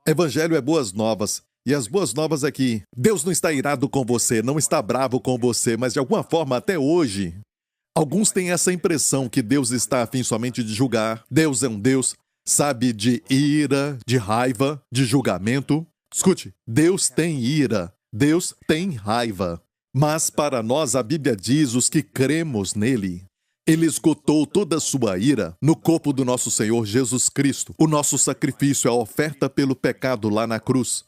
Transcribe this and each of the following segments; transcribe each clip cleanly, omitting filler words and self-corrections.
Evangelho é boas novas. E as boas novas é que Deus não está irado com você, não está bravo com você, mas de alguma forma, até hoje, alguns têm essa impressão que Deus está a fim somente de julgar. Deus é um Deus, sabe, de ira, de raiva, de julgamento. Escute, Deus tem ira, Deus tem raiva. Mas para nós, a Bíblia diz, os que cremos nele, ele esgotou toda a sua ira no corpo do nosso Senhor Jesus Cristo. O nosso sacrifício, a oferta pelo pecado lá na cruz.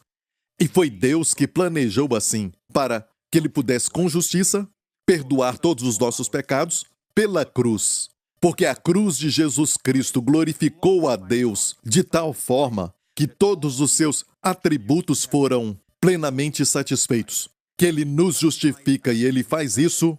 E foi Deus que planejou assim, para que ele pudesse, com justiça, perdoar todos os nossos pecados pela cruz. Porque a cruz de Jesus Cristo glorificou a Deus de tal forma que todos os seus atributos foram plenamente satisfeitos. Que ele nos justifica e ele faz isso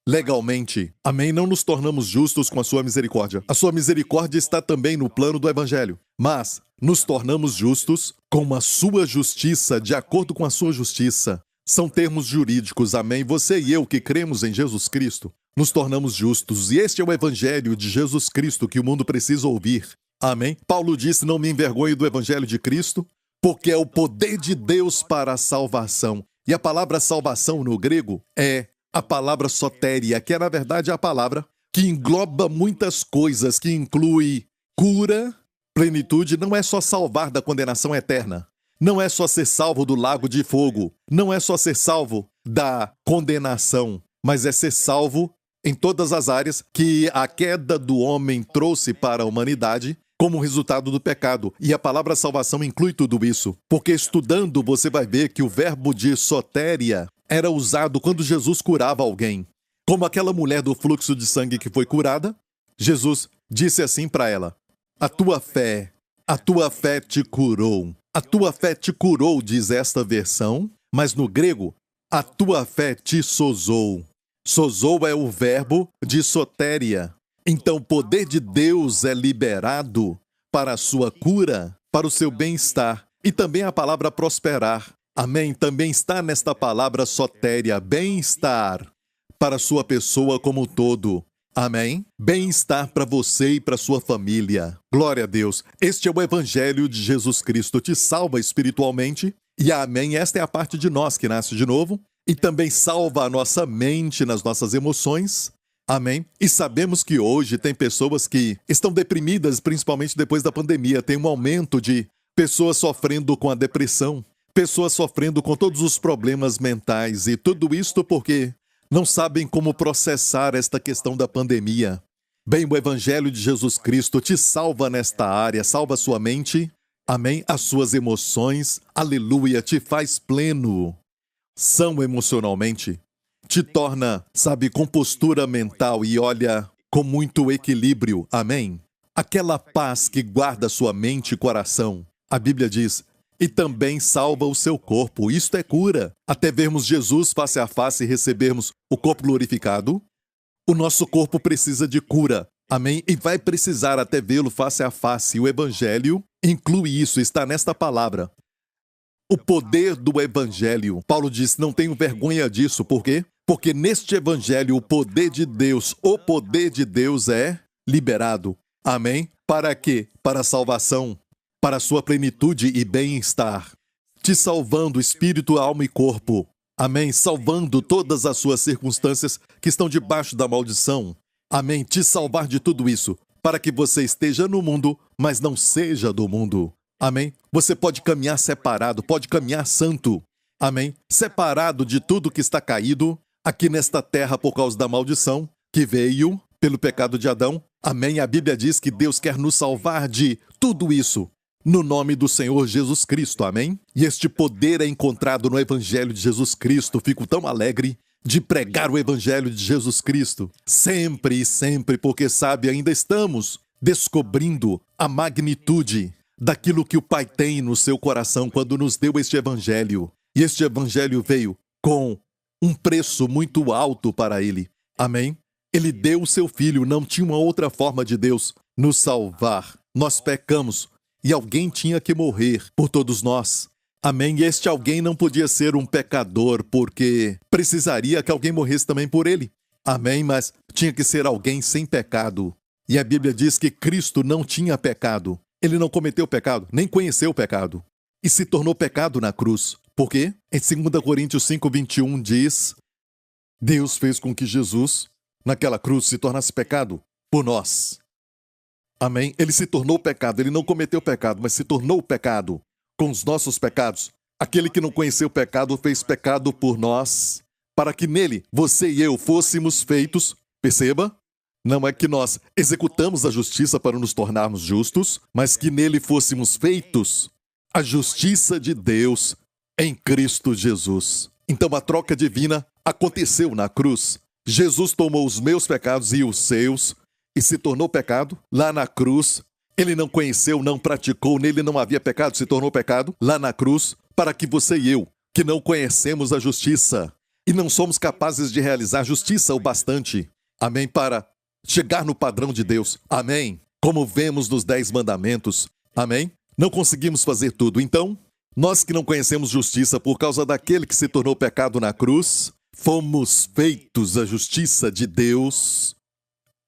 legalmente. Amém? Não nos tornamos justos com a sua misericórdia. A sua misericórdia está também no plano do Evangelho. Mas nos tornamos justos com a sua justiça, de acordo com a sua justiça. São termos jurídicos, amém? Você e eu que cremos em Jesus Cristo, nos tornamos justos. E este é o Evangelho de Jesus Cristo que o mundo precisa ouvir. Amém? Paulo disse, não me envergonhe do Evangelho de Cristo, porque é o poder de Deus para a salvação. E a palavra salvação no grego é a palavra sotéria, que é na verdade a palavra que engloba muitas coisas, que inclui cura, plenitude. Não é só salvar da condenação eterna. Não é só ser salvo do lago de fogo. Não é só ser salvo da condenação, mas é ser salvo em todas as áreas que a queda do homem trouxe para a humanidade como resultado do pecado. E a palavra salvação inclui tudo isso. Porque estudando você vai ver que o verbo de sotéria era usado quando Jesus curava alguém. Como aquela mulher do fluxo de sangue que foi curada, Jesus disse assim para ela, a tua fé te curou. A tua fé te curou, diz esta versão, mas no grego, a tua fé te sozou. Sozou é o verbo de sotéria. Então o poder de Deus é liberado para a sua cura, para o seu bem-estar. E também a palavra prosperar. Amém? Também está nesta palavra sotéria, bem-estar para a sua pessoa como um todo. Amém? Bem-estar para você e para sua família. Glória a Deus. Este é o Evangelho de Jesus Cristo. Te salva espiritualmente. E amém, esta é a parte de nós que nasce de novo. E também salva a nossa mente nas nossas emoções. Amém? E sabemos que hoje tem pessoas que estão deprimidas, principalmente depois da pandemia. Tem um aumento de pessoas sofrendo com a depressão. Pessoas sofrendo com todos os problemas mentais. E tudo isto porque não sabem como processar esta questão da pandemia. Bem, o Evangelho de Jesus Cristo te salva nesta área, salva sua mente, amém? As suas emoções, aleluia, te faz pleno, são emocionalmente, te torna, sabe, com postura mental e olha com muito equilíbrio, amém? Aquela paz que guarda sua mente e coração, a Bíblia diz, e também salva o seu corpo. Isto é cura. Até vermos Jesus face a face e recebermos o corpo glorificado, o nosso corpo precisa de cura. Amém? E vai precisar até vê-lo face a face. O Evangelho inclui isso, está nesta palavra. O poder do Evangelho. Paulo diz, não tenho vergonha disso. Por quê? Porque neste Evangelho o poder de Deus é liberado. Amém? Para quê? Para a salvação. Para a sua plenitude e bem-estar, te salvando espírito, alma e corpo. Amém? Salvando todas as suas circunstâncias que estão debaixo da maldição. Amém? Te salvar de tudo isso, para que você esteja no mundo, mas não seja do mundo. Amém? Você pode caminhar separado, pode caminhar santo. Amém? Separado de tudo que está caído aqui nesta terra por causa da maldição que veio pelo pecado de Adão. Amém? A Bíblia diz que Deus quer nos salvar de tudo isso. No nome do Senhor Jesus Cristo, amém? E este poder é encontrado no Evangelho de Jesus Cristo. Fico tão alegre de pregar o Evangelho de Jesus Cristo. Sempre e sempre, porque sabe, ainda estamos descobrindo a magnitude daquilo que o Pai tem no seu coração quando nos deu este Evangelho. E este Evangelho veio com um preço muito alto para Ele. Amém? Ele deu o seu Filho, não tinha uma outra forma de Deus nos salvar. Nós pecamos. E alguém tinha que morrer por todos nós. Amém? E este alguém não podia ser um pecador, porque precisaria que alguém morresse também por ele. Amém? Mas tinha que ser alguém sem pecado. E a Bíblia diz que Cristo não tinha pecado. Ele não cometeu pecado, nem conheceu o pecado. E se tornou pecado na cruz. Por quê? Em 2 Coríntios 5:21 diz: Deus fez com que Jesus, naquela cruz, se tornasse pecado por nós. Amém? Ele se tornou pecado, ele não cometeu pecado, mas se tornou pecado com os nossos pecados. Aquele que não conheceu o pecado fez pecado por nós, para que nele, você e eu, fôssemos feitos, perceba, não é que nós executamos a justiça para nos tornarmos justos, mas que nele fôssemos feitos a justiça de Deus em Cristo Jesus. Então a troca divina aconteceu na cruz. Jesus tomou os meus pecados e os seus e se tornou pecado lá na cruz. Ele não conheceu, não praticou, nele não havia pecado, se tornou pecado lá na cruz, para que você e eu, que não conhecemos a justiça e não somos capazes de realizar justiça o bastante, amém, para chegar no padrão de Deus, amém, como vemos nos 10 mandamentos, amém, não conseguimos fazer tudo. Então, nós que não conhecemos justiça por causa daquele que se tornou pecado na cruz, fomos feitos a justiça de Deus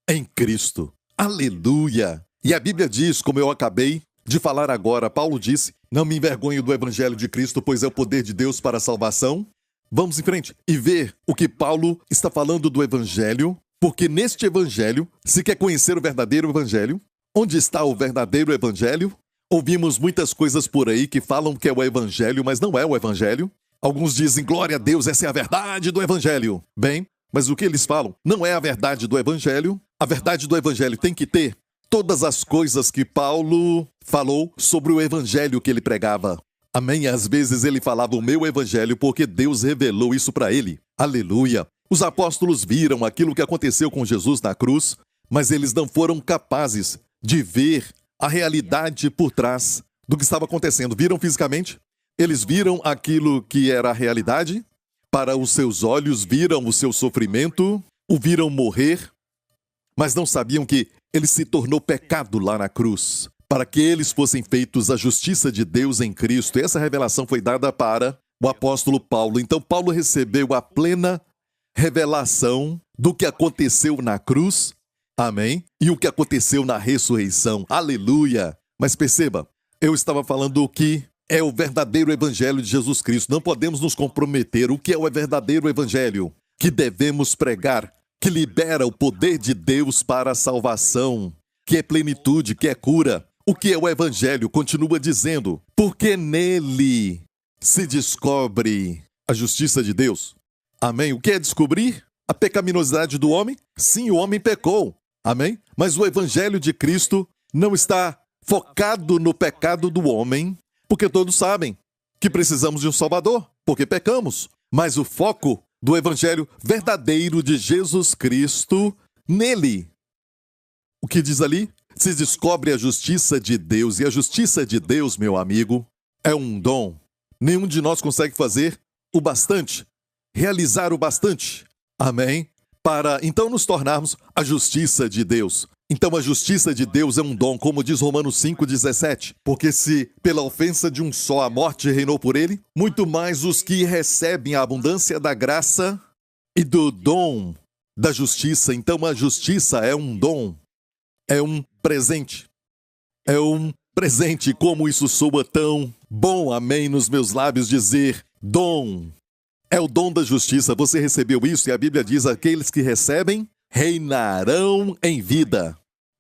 em Cristo. Aleluia! E a Bíblia diz, como eu acabei de falar agora, Paulo disse: não me envergonho do Evangelho de Cristo, pois é o poder de Deus para a salvação. Vamos em frente e ver o que Paulo está falando do Evangelho, porque neste Evangelho, se quer conhecer o verdadeiro Evangelho, onde está o verdadeiro Evangelho? Ouvimos muitas coisas por aí que falam que é o Evangelho, mas não é o Evangelho. Alguns dizem, glória a Deus, essa é a verdade do Evangelho. Bem, mas o que eles falam não é a verdade do Evangelho. A verdade do Evangelho tem que ter todas as coisas que Paulo falou sobre o Evangelho que ele pregava. Amém? Às vezes ele falava o meu Evangelho porque Deus revelou isso para ele. Aleluia! Os apóstolos viram aquilo que aconteceu com Jesus na cruz, mas eles não foram capazes de ver a realidade por trás do que estava acontecendo. Viram fisicamente? Eles viram aquilo que era a realidade. Para os seus olhos, viram o seu sofrimento, o viram morrer, mas não sabiam que ele se tornou pecado lá na cruz, para que eles fossem feitos a justiça de Deus em Cristo. E essa revelação foi dada para o apóstolo Paulo. Então Paulo recebeu a plena revelação do que aconteceu na cruz, amém? E o que aconteceu na ressurreição, aleluia! Mas perceba, eu estava falando que é o verdadeiro Evangelho de Jesus Cristo. Não podemos nos comprometer. O que é o verdadeiro Evangelho? Que devemos pregar, que libera o poder de Deus para a salvação, que é plenitude, que é cura. O que é o Evangelho? Continua dizendo, porque nele se descobre a justiça de Deus. Amém? O que é descobrir? A pecaminosidade do homem? Sim, o homem pecou. Amém? Mas o Evangelho de Cristo não está focado no pecado do homem, porque todos sabem que precisamos de um Salvador, porque pecamos. Mas o foco do Evangelho verdadeiro de Jesus Cristo, nele. O que diz ali? Se descobre a justiça de Deus. E a justiça de Deus, meu amigo, é um dom. Nenhum de nós consegue fazer o bastante, realizar o bastante. Amém? Para então nos tornarmos a justiça de Deus. Então a justiça de Deus é um dom, como diz Romanos 5,17. Porque se pela ofensa de um só a morte reinou por ele, muito mais os que recebem a abundância da graça e do dom da justiça. Então a justiça é um dom, é um presente. É um presente, como isso soa tão bom, amém, nos meus lábios dizer dom. É o dom da justiça, você recebeu isso e a Bíblia diz, aqueles que recebem reinarão em vida.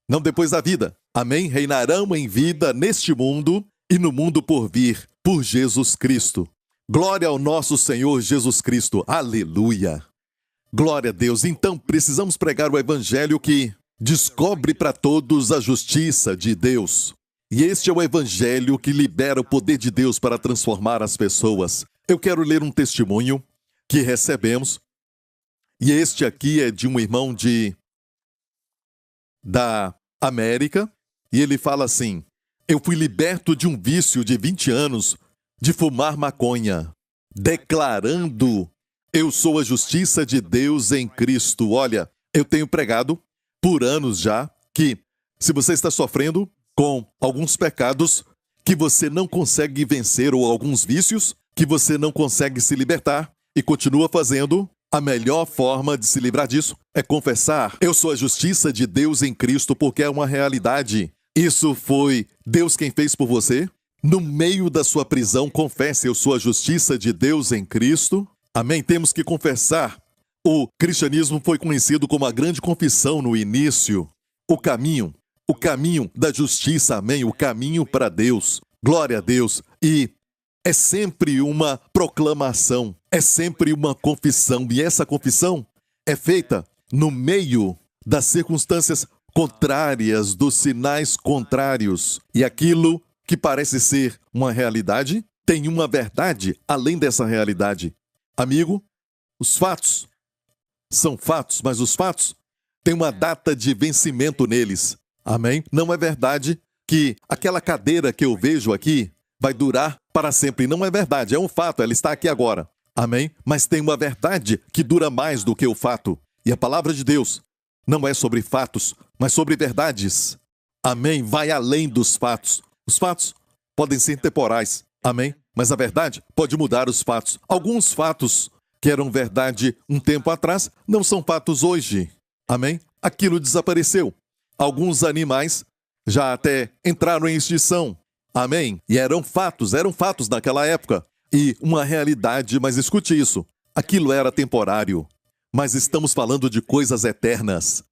Não depois da vida. Amém? Reinarão em vida neste mundo e no mundo por vir, por Jesus Cristo. Glória ao nosso Senhor Jesus Cristo. Aleluia. Glória a Deus. Então, precisamos pregar o Evangelho que descobre para todos a justiça de Deus. E este é o Evangelho que libera o poder de Deus para transformar as pessoas. Eu quero ler um testemunho que recebemos. E este aqui é de um irmão da América. E ele fala assim: eu fui liberto de um vício de 20 anos de fumar maconha, declarando: eu sou a justiça de Deus em Cristo. Olha, eu tenho pregado por anos já que se você está sofrendo com alguns pecados que você não consegue vencer ou alguns vícios que você não consegue se libertar e continua fazendo, a melhor forma de se livrar disso é confessar: eu sou a justiça de Deus em Cristo, porque é uma realidade. Isso foi Deus quem fez por você? No meio da sua prisão, confesse a sua justiça de Deus em Cristo. Amém? Temos que confessar. O cristianismo foi conhecido como a grande confissão no início. O caminho da justiça, amém? O caminho para Deus. Glória a Deus. E é sempre uma proclamação, é sempre uma confissão. E essa confissão é feita no meio das circunstâncias contrárias, dos sinais contrários. E aquilo que parece ser uma realidade tem uma verdade além dessa realidade. Amigo, os fatos são fatos, mas os fatos têm uma data de vencimento neles. Amém? Não é verdade que aquela cadeira que eu vejo aqui vai durar para sempre. Não é verdade, é um fato, ela está aqui agora. Amém? Mas tem uma verdade que dura mais do que o fato. E a palavra de Deus não é sobre fatos, mas sobre verdades. Amém? Vai além dos fatos. Os fatos podem ser temporais. Amém? Mas a verdade pode mudar os fatos. Alguns fatos que eram verdade um tempo atrás não são fatos hoje. Amém? Aquilo desapareceu. Alguns animais já até entraram em extinção. Amém? E eram fatos naquela época. E uma realidade, mas escute isso. Aquilo era temporário. Mas estamos falando de coisas eternas.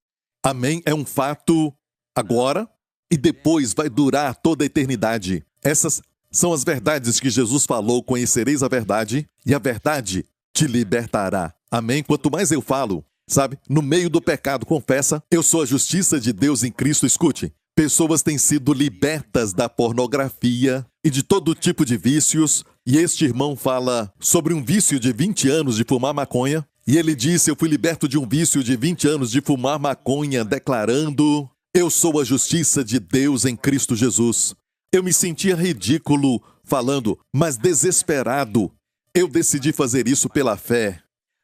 Amém? É um fato agora e depois vai durar toda a eternidade. Essas são as verdades que Jesus falou: conhecereis a verdade e a verdade te libertará. Amém? Quanto mais eu falo, sabe, no meio do pecado, confessa, eu sou a justiça de Deus em Cristo. Escute, pessoas têm sido libertas da pornografia e de todo tipo de vícios. E este irmão fala sobre um vício de 20 anos de fumar maconha. E ele disse: eu fui liberto de um vício de 20 anos de fumar maconha, declarando: eu sou a justiça de Deus em Cristo Jesus. Eu me sentia ridículo falando, mas desesperado. Eu decidi fazer isso pela fé.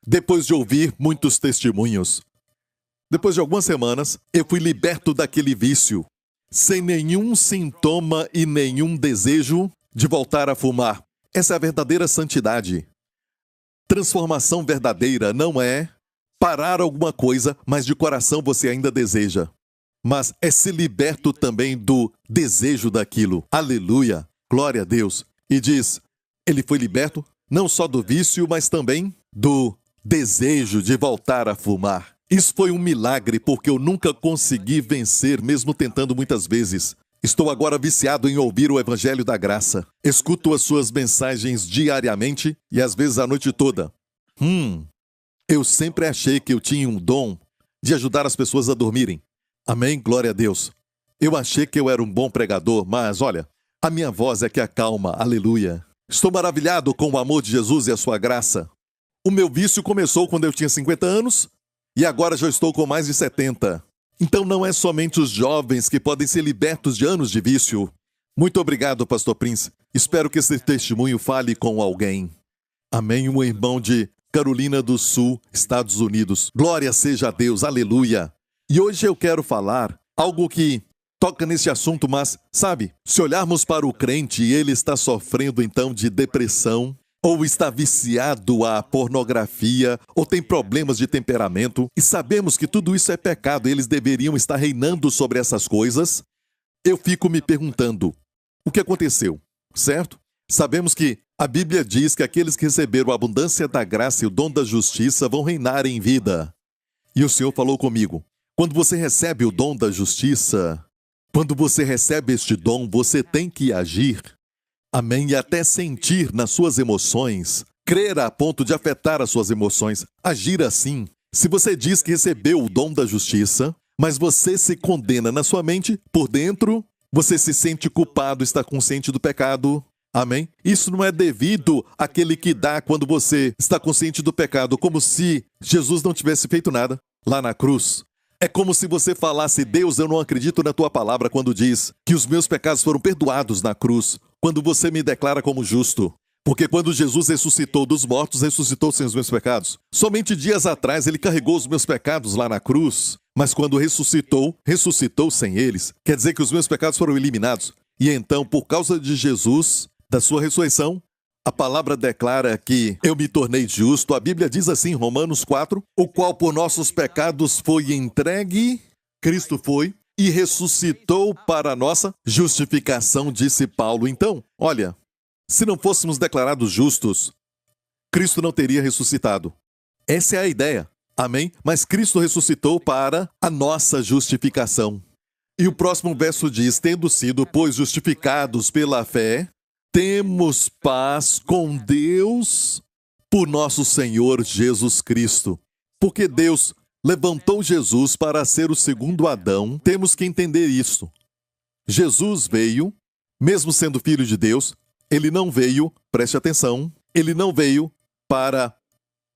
Depois de ouvir muitos testemunhos. Depois de algumas semanas, eu fui liberto daquele vício, sem nenhum sintoma e nenhum desejo de voltar a fumar. Essa é a verdadeira santidade. Transformação verdadeira não é parar alguma coisa, mas de coração você ainda deseja. Mas é ser liberto também do desejo daquilo. Aleluia! Glória a Deus! E diz, ele foi liberto não só do vício, mas também do desejo de voltar a fumar. Isso foi um milagre, porque eu nunca consegui vencer, mesmo tentando muitas vezes. Estou agora viciado em ouvir o Evangelho da Graça. Escuto as suas mensagens diariamente e às vezes a noite toda. Eu sempre achei que eu tinha um dom de ajudar as pessoas a dormirem. Amém? Glória a Deus. Eu achei que eu era um bom pregador, mas olha, a minha voz é que acalma. Aleluia. Estou maravilhado com o amor de Jesus e a sua graça. O meu vício começou quando eu tinha 50 anos e agora já estou com mais de 70. Então não é somente os jovens que podem ser libertos de anos de vício. Muito obrigado, Pastor Prince. Espero que esse testemunho fale com alguém. Amém. Um irmão de Carolina do Sul, Estados Unidos. Glória seja a Deus. Aleluia. E hoje eu quero falar algo que toca nesse assunto, mas, sabe, se olharmos para o crente e ele está sofrendo então de depressão, ou está viciado à pornografia, ou tem problemas de temperamento, e sabemos que tudo isso é pecado, eles deveriam estar reinando sobre essas coisas, eu fico me perguntando, o que aconteceu, certo? Sabemos que a Bíblia diz que aqueles que receberam a abundância da graça e o dom da justiça vão reinar em vida. E o Senhor falou comigo, quando você recebe o dom da justiça, quando você recebe este dom, você tem que agir. Amém? E até sentir nas suas emoções, crer a ponto de afetar as suas emoções, agir assim. Se você diz que recebeu o dom da justiça, mas você se condena na sua mente, por dentro, você se sente culpado, está consciente do pecado. Amém? Isso não é devido àquele que dá quando você está consciente do pecado, como se Jesus não tivesse feito nada lá na cruz. É como se você falasse, Deus, eu não acredito na tua palavra quando diz que os meus pecados foram perdoados na cruz, quando você me declara como justo. Porque quando Jesus ressuscitou dos mortos, ressuscitou sem os meus pecados. Somente dias atrás ele carregou os meus pecados lá na cruz, mas quando ressuscitou, ressuscitou sem eles. Quer dizer que os meus pecados foram eliminados. E então, por causa de Jesus, da sua ressurreição, a palavra declara que eu me tornei justo. A Bíblia diz assim em Romanos 4, o qual por nossos pecados foi entregue, Cristo foi e ressuscitou para a nossa justificação, disse Paulo. Então, olha, se não fôssemos declarados justos, Cristo não teria ressuscitado. Essa é a ideia. Amém? Mas Cristo ressuscitou para a nossa justificação. E o próximo verso diz: tendo sido, pois, justificados pela fé, temos paz com Deus por nosso Senhor Jesus Cristo. Porque Deus levantou Jesus para ser o segundo Adão, temos que entender isso. Jesus veio, mesmo sendo filho de Deus, ele não veio, preste atenção, ele não veio para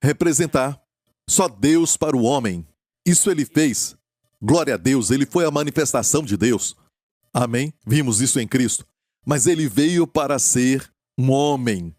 representar só Deus para o homem. Isso ele fez. Glória a Deus, ele foi a manifestação de Deus. Amém? Vimos isso em Cristo. Mas ele veio para ser um homem.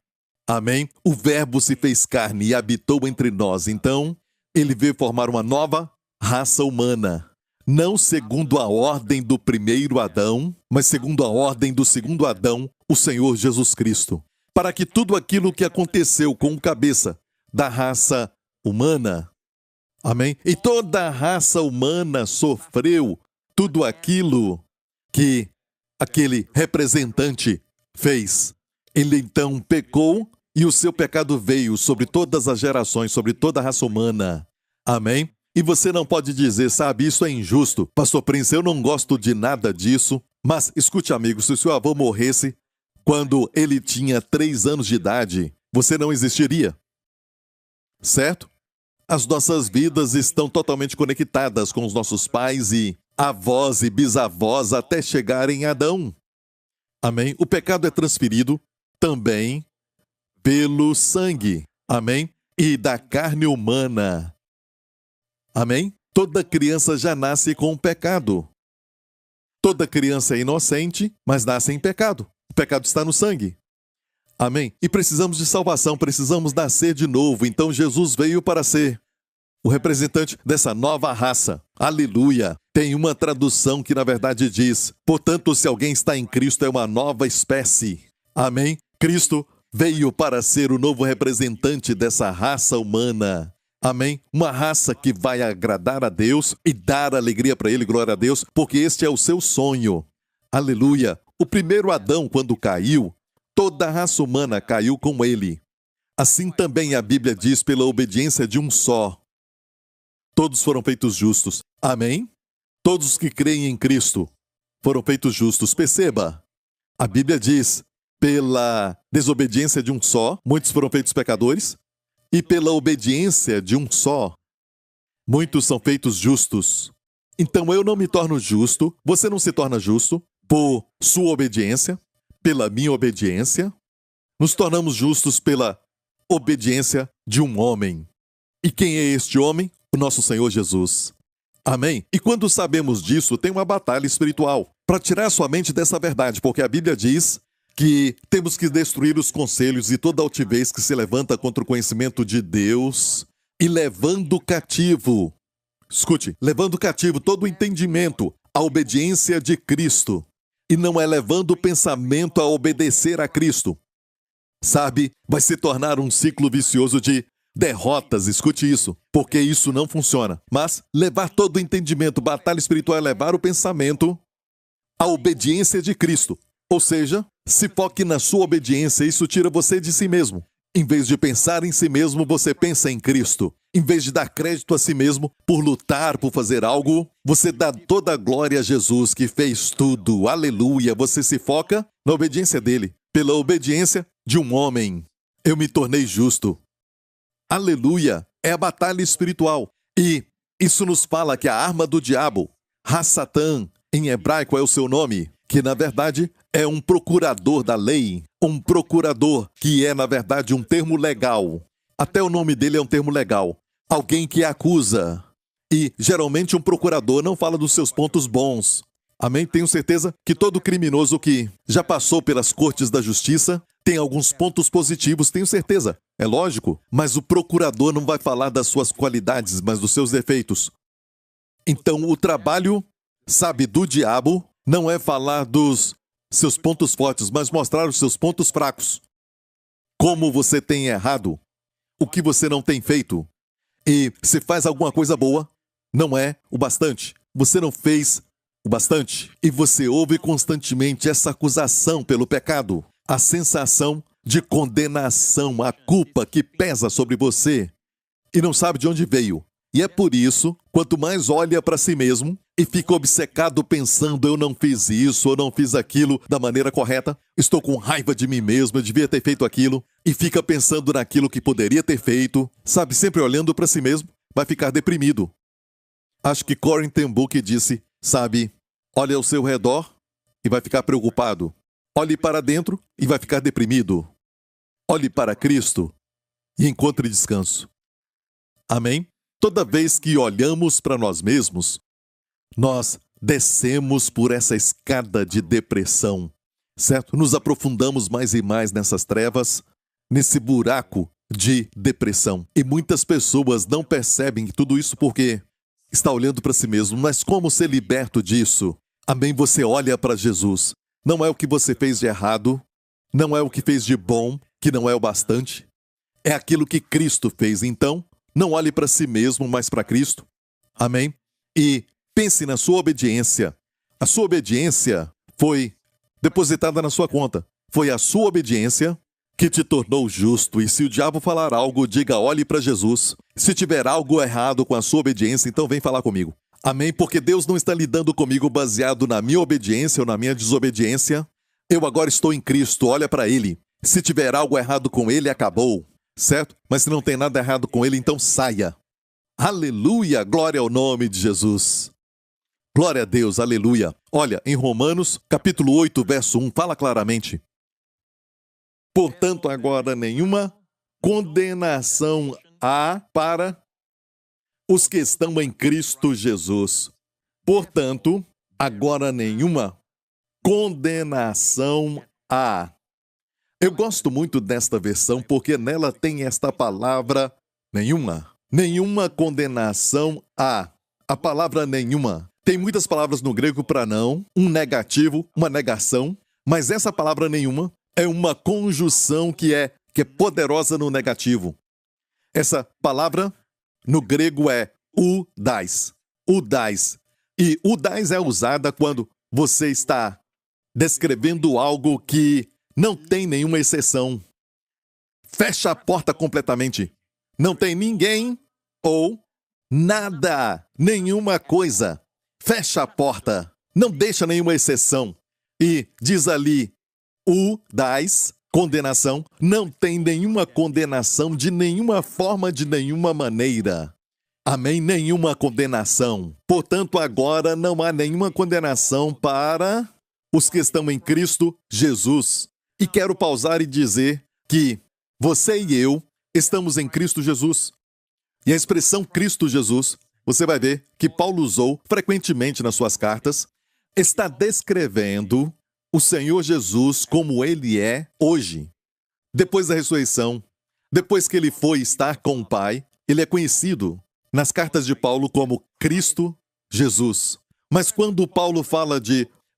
Amém? O Verbo se fez carne e habitou entre nós. Então, ele veio formar uma nova raça humana. Não segundo a ordem do primeiro Adão, mas segundo a ordem do segundo Adão, o Senhor Jesus Cristo. Para que tudo aquilo que aconteceu com o cabeça da raça humana, amém? E toda a raça humana sofreu tudo aquilo que aquele representante fez. Ele então pecou e o seu pecado veio sobre todas as gerações, sobre toda a raça humana. Amém? E você não pode dizer, sabe, isso é injusto. Pastor Prince, eu não gosto de nada disso. Mas, escute, amigo, se o seu avô morresse quando ele tinha 3 anos de idade, você não existiria. Certo? As nossas vidas estão totalmente conectadas com os nossos pais e avós e bisavós até chegarem a Adão. Amém? O pecado é transferido também pelo sangue. Amém? E da carne humana. Amém? Toda criança já nasce com o pecado. Toda criança é inocente, mas nasce em pecado. O pecado está no sangue. Amém? E precisamos de salvação, precisamos nascer de novo. Então Jesus veio para ser o representante dessa nova raça. Aleluia! Tem uma tradução que na verdade diz: portanto, se alguém está em Cristo, é uma nova espécie. Amém? Cristo veio para ser o novo representante dessa raça humana. Amém? Uma raça que vai agradar a Deus e dar alegria para Ele, glória a Deus, porque este é o seu sonho. Aleluia! O primeiro Adão, quando caiu, toda a raça humana caiu com ele. Assim também a Bíblia diz, pela obediência de um só, todos foram feitos justos. Amém? Todos os que creem em Cristo foram feitos justos. Perceba, a Bíblia diz, pela desobediência de um só, muitos foram feitos pecadores, e pela obediência de um só, muitos são feitos justos. Então eu não me torno justo, você não se torna justo por sua obediência, pela minha obediência. Nos tornamos justos pela obediência de um homem. E quem é este homem? O nosso Senhor Jesus. Amém? E quando sabemos disso, tem uma batalha espiritual para tirar sua mente dessa verdade, porque a Bíblia diz que temos que destruir os conselhos e toda altivez que se levanta contra o conhecimento de Deus e levando cativo, escute, levando cativo todo o entendimento à obediência de Cristo. E não é levando o pensamento a obedecer a Cristo. Sabe, vai se tornar um ciclo vicioso de derrotas, escute isso, porque isso não funciona. Mas levar todo o entendimento, batalha espiritual é levar o pensamento à obediência de Cristo. Ou seja, se foque na sua obediência, isso tira você de si mesmo. Em vez de pensar em si mesmo, você pensa em Cristo. Em vez de dar crédito a si mesmo por lutar, por fazer algo, você dá toda a glória a Jesus que fez tudo. Aleluia! Você se foca na obediência dele. Pela obediência de um homem, eu me tornei justo. Aleluia! É a batalha espiritual. E isso nos fala que a arma do diabo, Ha-Satan, em hebraico é o seu nome, que na verdade é um procurador da lei. Um procurador, que é na verdade um termo legal. Até o nome dele é um termo legal. Alguém que acusa. E geralmente um procurador não fala dos seus pontos bons. Amém? Tenho certeza que todo criminoso que já passou pelas cortes da justiça tem alguns pontos positivos, tenho certeza. É lógico, mas o procurador não vai falar das suas qualidades, mas dos seus defeitos. Então o trabalho, sabe, do diabo não é falar dos seus pontos fortes, mas mostrar os seus pontos fracos. Como você tem errado, o que você não tem feito. E se faz alguma coisa boa, não é o bastante. Você não fez o bastante. E você ouve constantemente essa acusação pelo pecado, a sensação de condenação, a culpa que pesa sobre você e não sabe de onde veio. E é por isso, quanto mais olha para si mesmo e fica obcecado pensando, eu não fiz isso, eu não fiz aquilo da maneira correta, estou com raiva de mim mesmo, eu devia ter feito aquilo, e fica pensando naquilo que poderia ter feito, sabe, sempre olhando para si mesmo, vai ficar deprimido. Acho que Corrie ten Boom disse, sabe, olhe ao seu redor e vai ficar preocupado. Olhe para dentro e vai ficar deprimido. Olhe para Cristo e encontre descanso. Amém? Toda vez que olhamos para nós mesmos, nós descemos por essa escada de depressão, certo? Nos aprofundamos mais e mais nessas trevas, nesse buraco de depressão. E muitas pessoas não percebem tudo isso porque está olhando para si mesmo. Mas como ser liberto disso? Amém? Você olha para Jesus. Não é o que você fez de errado, não é o que fez de bom, que não é o bastante. É aquilo que Cristo fez. Então, não olhe para si mesmo, mas para Cristo. Amém? E pense na sua obediência. A sua obediência foi depositada na sua conta. Foi a sua obediência que te tornou justo. E se o diabo falar algo, diga, olhe para Jesus. Se tiver algo errado com a sua obediência, então vem falar comigo. Amém? Porque Deus não está lidando comigo baseado na minha obediência ou na minha desobediência. Eu agora estou em Cristo, olha para Ele. Se tiver algo errado com Ele, acabou. Certo? Mas se não tem nada errado com Ele, então saia. Aleluia! Glória ao nome de Jesus. Glória a Deus, aleluia. Olha, em Romanos, capítulo 8, verso 1, fala claramente. Portanto, agora nenhuma condenação há para os que estão em Cristo Jesus. Portanto, agora nenhuma condenação há. Eu gosto muito desta versão porque nela tem esta palavra nenhuma. Nenhuma condenação há. A palavra nenhuma. Tem muitas palavras no grego para não, um negativo, uma negação, mas essa palavra nenhuma é uma conjunção que é poderosa no negativo. Essa palavra no grego é udais. Udais. E udais é usada quando você está descrevendo algo que não tem nenhuma exceção. Fecha a porta completamente. Não tem ninguém ou nada, nenhuma coisa. Fecha a porta. Não deixa nenhuma exceção. E diz ali, udais, condenação. Não tem nenhuma condenação de nenhuma forma, de nenhuma maneira. Amém? Nenhuma condenação. Portanto, agora não há nenhuma condenação para os que estão em Cristo Jesus. E quero pausar e dizer que você e eu estamos em Cristo Jesus. E a expressão Cristo Jesus, você vai ver que Paulo usou frequentemente nas suas cartas, está descrevendo o Senhor Jesus como Ele é hoje. Depois da ressurreição, depois que Ele foi estar com o Pai, Ele é conhecido nas cartas de Paulo como Cristo Jesus. Mas quando Paulo fala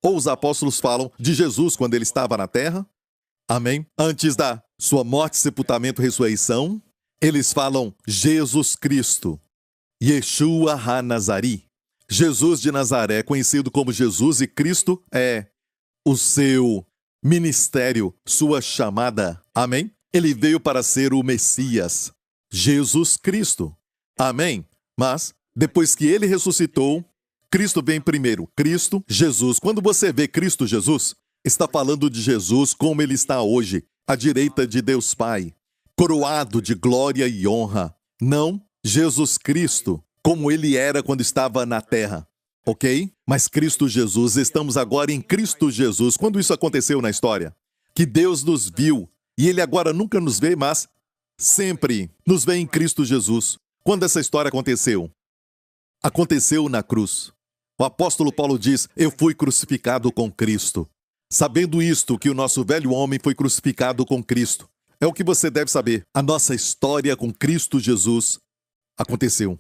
ou os apóstolos falam de Jesus quando Ele estava na terra, amém? Antes da sua morte, sepultamento e ressurreição, eles falam Jesus Cristo, Yeshua HaNazari. Jesus de Nazaré, conhecido como Jesus, e Cristo é o seu ministério, sua chamada. Amém? Ele veio para ser o Messias, Jesus Cristo. Amém? Mas, depois que ele ressuscitou, Cristo vem primeiro. Cristo, Jesus. Quando você vê Cristo Jesus, está falando de Jesus como ele está hoje, à direita de Deus Pai, coroado de glória e honra. Não Jesus Cristo, como ele era quando estava na terra. Ok? Mas Cristo Jesus, estamos agora em Cristo Jesus. Quando isso aconteceu na história? Que Deus nos viu, e ele agora nunca nos vê, mas sempre nos vê em Cristo Jesus. Quando essa história aconteceu? Aconteceu na cruz. O apóstolo Paulo diz, eu fui crucificado com Cristo. Sabendo isto, que o nosso velho homem foi crucificado com Cristo. É o que você deve saber. A nossa história com Cristo Jesus aconteceu.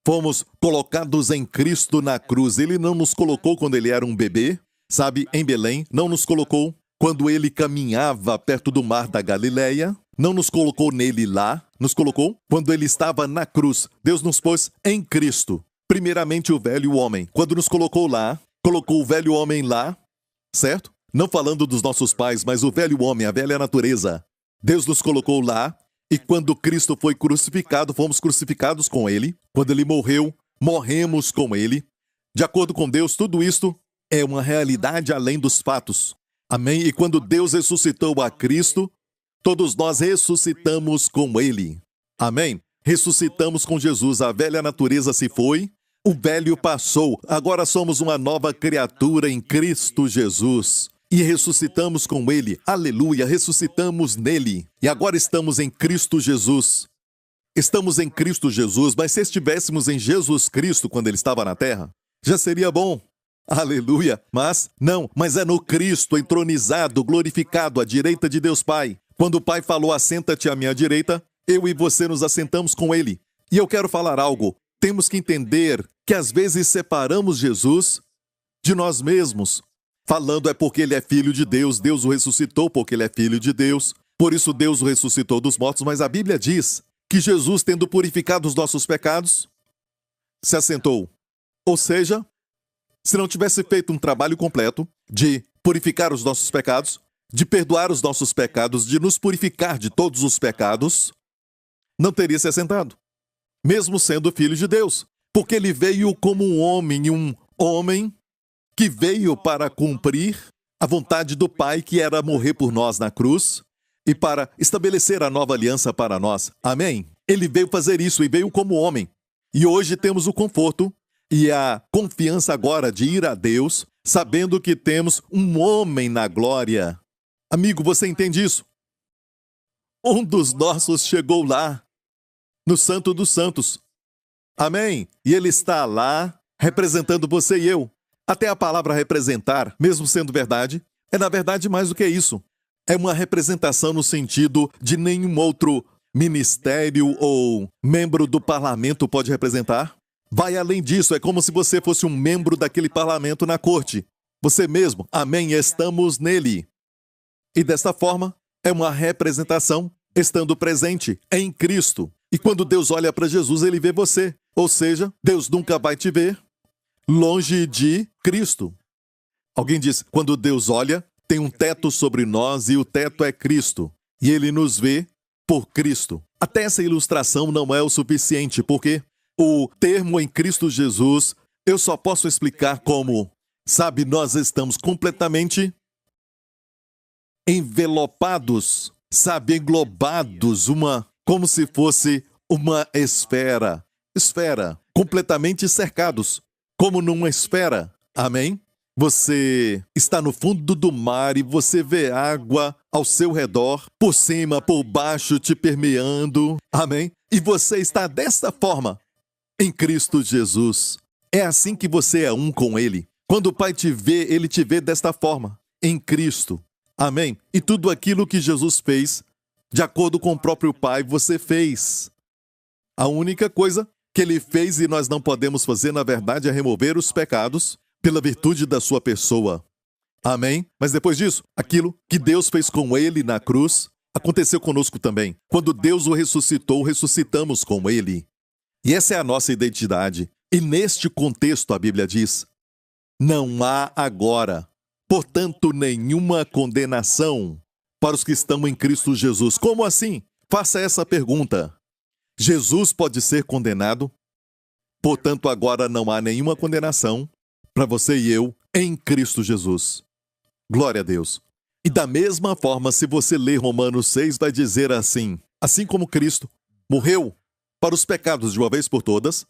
Fomos colocados em Cristo na cruz. Ele não nos colocou quando ele era um bebê, sabe, em Belém. Não nos colocou quando ele caminhava perto do mar da Galileia. Não nos colocou nele lá. Nos colocou quando ele estava na cruz. Deus nos pôs em Cristo. Primeiramente o velho homem. Quando nos colocou lá, colocou o velho homem lá, certo? Não falando dos nossos pais, mas o velho homem, a velha natureza. Deus nos colocou lá, e quando Cristo foi crucificado, fomos crucificados com ele. Quando ele morreu, morremos com ele. De acordo com Deus, tudo isto é uma realidade além dos fatos. Amém? E quando Deus ressuscitou a Cristo, todos nós ressuscitamos com ele. Amém? Ressuscitamos com Jesus. A velha natureza se foi, o velho passou. Agora somos uma nova criatura em Cristo Jesus. E ressuscitamos com ele. Aleluia, ressuscitamos nele. E agora estamos em Cristo Jesus. Estamos em Cristo Jesus, mas se estivéssemos em Jesus Cristo quando ele estava na terra, já seria bom. Aleluia. Mas não, mas é no Cristo entronizado, glorificado à direita de Deus Pai. Quando o Pai falou, assenta-te à minha direita, eu e você nos assentamos com ele. E eu quero falar algo. Temos que entender que às vezes separamos Jesus de nós mesmos. Falando é porque ele é filho de Deus, Deus o ressuscitou porque ele é filho de Deus. Por isso Deus o ressuscitou dos mortos, mas a Bíblia diz que Jesus, tendo purificado os nossos pecados, se assentou. Ou seja, se não tivesse feito um trabalho completo de purificar os nossos pecados, de perdoar os nossos pecados, de nos purificar de todos os pecados, não teria se assentado, mesmo sendo filho de Deus, porque ele veio como um homem que veio para cumprir a vontade do Pai, que era morrer por nós na cruz e para estabelecer a nova aliança para nós. Amém? Ele veio fazer isso e veio como homem. E hoje temos o conforto e a confiança agora de ir a Deus, sabendo que temos um homem na glória. Amigo, você entende isso? Um dos nossos chegou lá, no Santo dos Santos. Amém? E ele está lá, representando você e eu. Até a palavra representar, mesmo sendo verdade, é na verdade mais do que isso. É uma representação no sentido de nenhum outro ministério ou membro do parlamento pode representar. Vai além disso, é como se você fosse um membro daquele parlamento na corte. Você mesmo, amém, estamos nele. E desta forma, é uma representação estando presente em Cristo. E quando Deus olha para Jesus, ele vê você. Ou seja, Deus nunca vai te ver longe de Cristo. Alguém diz, quando Deus olha, tem um teto sobre nós e o teto é Cristo. E ele nos vê por Cristo. Até essa ilustração não é o suficiente, porque o termo em Cristo Jesus, eu só posso explicar como, sabe, nós estamos completamente envelopados, sabe, englobados, como se fosse uma esfera, completamente cercados, como numa esfera. Amém? Você está no fundo do mar e você vê água ao seu redor, por cima, por baixo, te permeando. Amém? E você está dessa forma em Cristo Jesus. É assim que você é um com Ele. Quando o Pai te vê, Ele te vê desta forma, em Cristo. Amém? E tudo aquilo que Jesus fez, de acordo com o próprio Pai, você fez. A única coisa que Ele fez e nós não podemos fazer, na verdade, é remover os pecados pela virtude da sua pessoa. Amém? Mas depois disso, aquilo que Deus fez com Ele na cruz, aconteceu conosco também. Quando Deus o ressuscitou, ressuscitamos com Ele. E essa é a nossa identidade. E neste contexto, a Bíblia diz, não há agora, portanto, nenhuma condenação para os que estão em Cristo Jesus. Como assim? Faça essa pergunta. Jesus pode ser condenado, portanto, agora não há nenhuma condenação para você e eu em Cristo Jesus. Glória a Deus. E da mesma forma, se você ler Romanos 6, vai dizer assim como Cristo morreu para os pecados de uma vez por todas,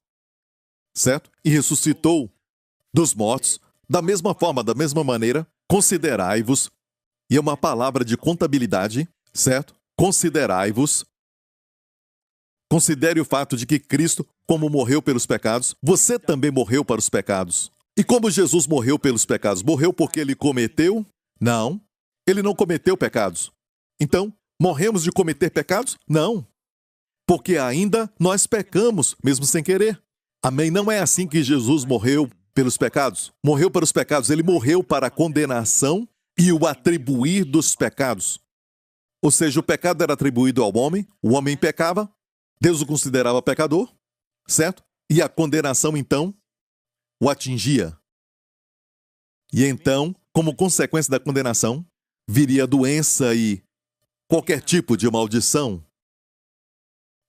certo? E ressuscitou dos mortos, da mesma forma, da mesma maneira, considerai-vos, e é uma palavra de contabilidade, certo? Considerai-vos. Considere o fato de que Cristo, como morreu pelos pecados, você também morreu para os pecados. E como Jesus morreu pelos pecados? Morreu porque ele cometeu? Não. Ele não cometeu pecados. Então, morremos de cometer pecados? Não. Porque ainda nós pecamos, mesmo sem querer. Amém? Não é assim que Jesus morreu pelos pecados. Morreu para os pecados. Ele morreu para a condenação e o atribuir dos pecados. Ou seja, o pecado era atribuído ao homem, o homem pecava, Deus o considerava pecador, certo? E a condenação, então, o atingia. E então, como consequência da condenação, viria doença e qualquer tipo de maldição.